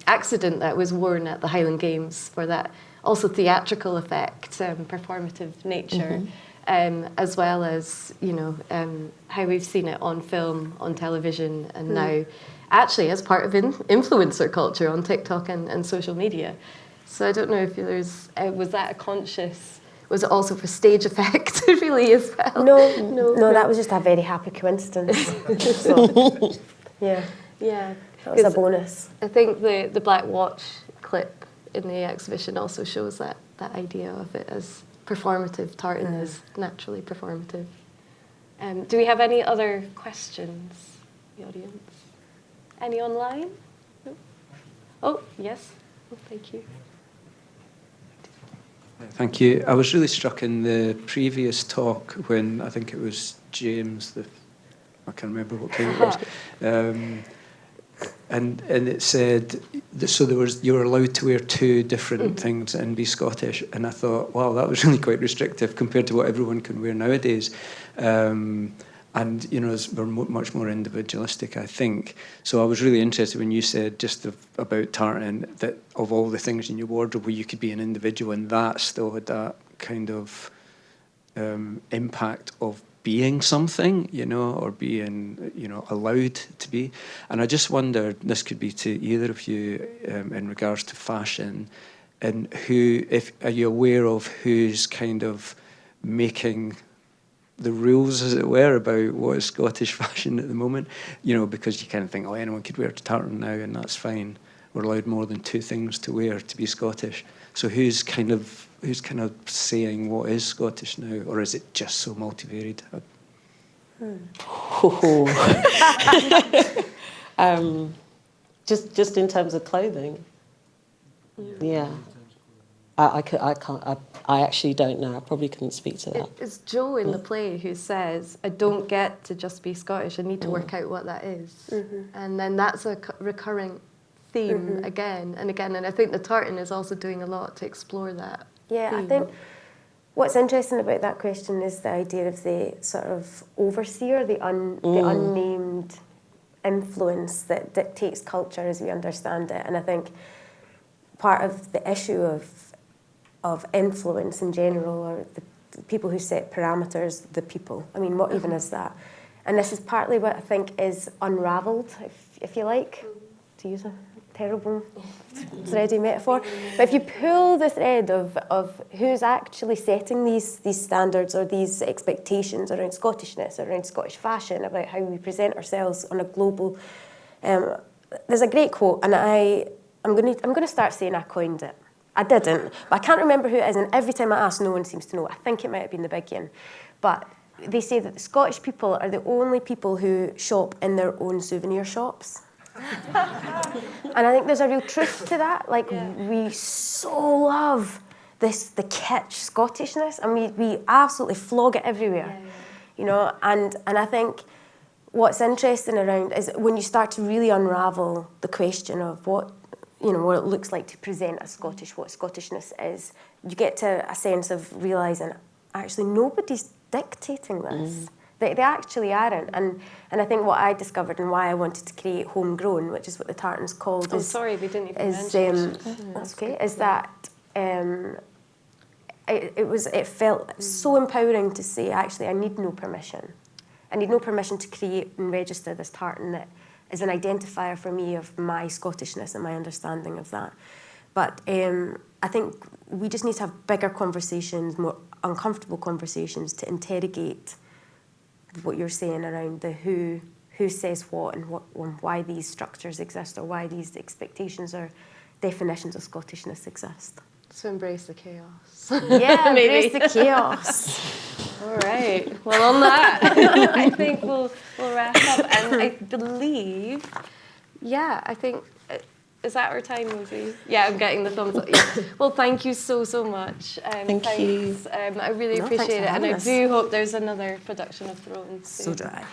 accident that was worn at the Highland Games for that also theatrical effect, performative nature, as well as, you know, how we've seen it on film, on television, and now actually as part of influencer culture on TikTok and social media. So I don't know if there's, was that a conscious... Was it also for stage effect, really, as well? No, that was just a very happy coincidence. So, yeah, that was a bonus. I think the Black Watch clip in the exhibition also shows that idea of it as performative. Tartan is naturally performative. Do we have any other questions, the audience? Any online? No? Oh, yes. Oh, thank you. Thank you. I was really struck in the previous talk when I think it was James, I can't remember what time it was, and it said, so you were allowed to wear 2 different things and be Scottish, and I thought, wow, that was really quite restrictive compared to what everyone can wear nowadays. And, you know, we're much more individualistic, I think. So I was really interested when you said just about tartan, that of all the things in your wardrobe where you could be an individual, and that still had that kind of impact of being something, you know, or being, you know, allowed to be. And I just wondered, this could be to either of you in regards to fashion, and are you aware of who's kind of making the rules, as it were, about what is Scottish fashion at the moment? You know, because you kind of think, oh, anyone could wear a tartan now and that's fine. We're allowed more than 2 things to wear to be Scottish. So who's kind of saying what is Scottish now, or is it just so multivaried? Just in terms of clothing. Yeah. I actually don't know. I probably couldn't speak to that. It's Joe in the play who says, I don't get to just be Scottish, I need to work out what that is. And then that's a recurring theme again and again. And I think the tartan is also doing a lot to explore that. Yeah, theme. I think what's interesting about that question is the idea of the sort of overseer, the unnamed influence that dictates culture as we understand it. And I think part of the issue of influence in general, or the people who set parameters, the people. I mean, what even is that? And this is partly what I think is unravelled, if you like, to use a terrible, thready metaphor. But if you pull the thread of who's actually setting these standards or these expectations around Scottishness, around Scottish fashion, about how we present ourselves on a global... there's a great quote, and I'm going to start saying I coined it. I didn't, but I can't remember who it is, and every time I ask, no one seems to know. I think it might have been the big one. But they say that the Scottish people are the only people who shop in their own souvenir shops. And I think there's a real truth to that. Like, we so love the kitsch Scottishness, and we absolutely flog it everywhere, you know. And I think what's interesting around is when you start to really unravel the question of what you know, what it looks like to present a Scottish, what Scottishness is, you get to a sense of realising, actually, nobody's dictating this. They actually aren't. And I think what I discovered and why I wanted to create Homegrown, which is what the tartan's called, Oh, sorry, we didn't even mention it. that's okay, is that it felt so empowering to say, actually, I need no permission. I need no permission to create and register this tartan that is an identifier for me of my Scottishness and my understanding of that. But I think we just need to have bigger conversations, more uncomfortable conversations to interrogate what you're saying around the who says what and why these structures exist or why these expectations or definitions of Scottishness exist. So embrace the chaos. Yeah, embrace the chaos. All right. Well, on that, I think we'll wrap up. And I believe, I think, is that our time, Rosie? Yeah, I'm getting the thumbs up. Yeah. Well, thank you so much. Thank you. I really appreciate it. And I do hope there's another production of Thrones soon. So do I.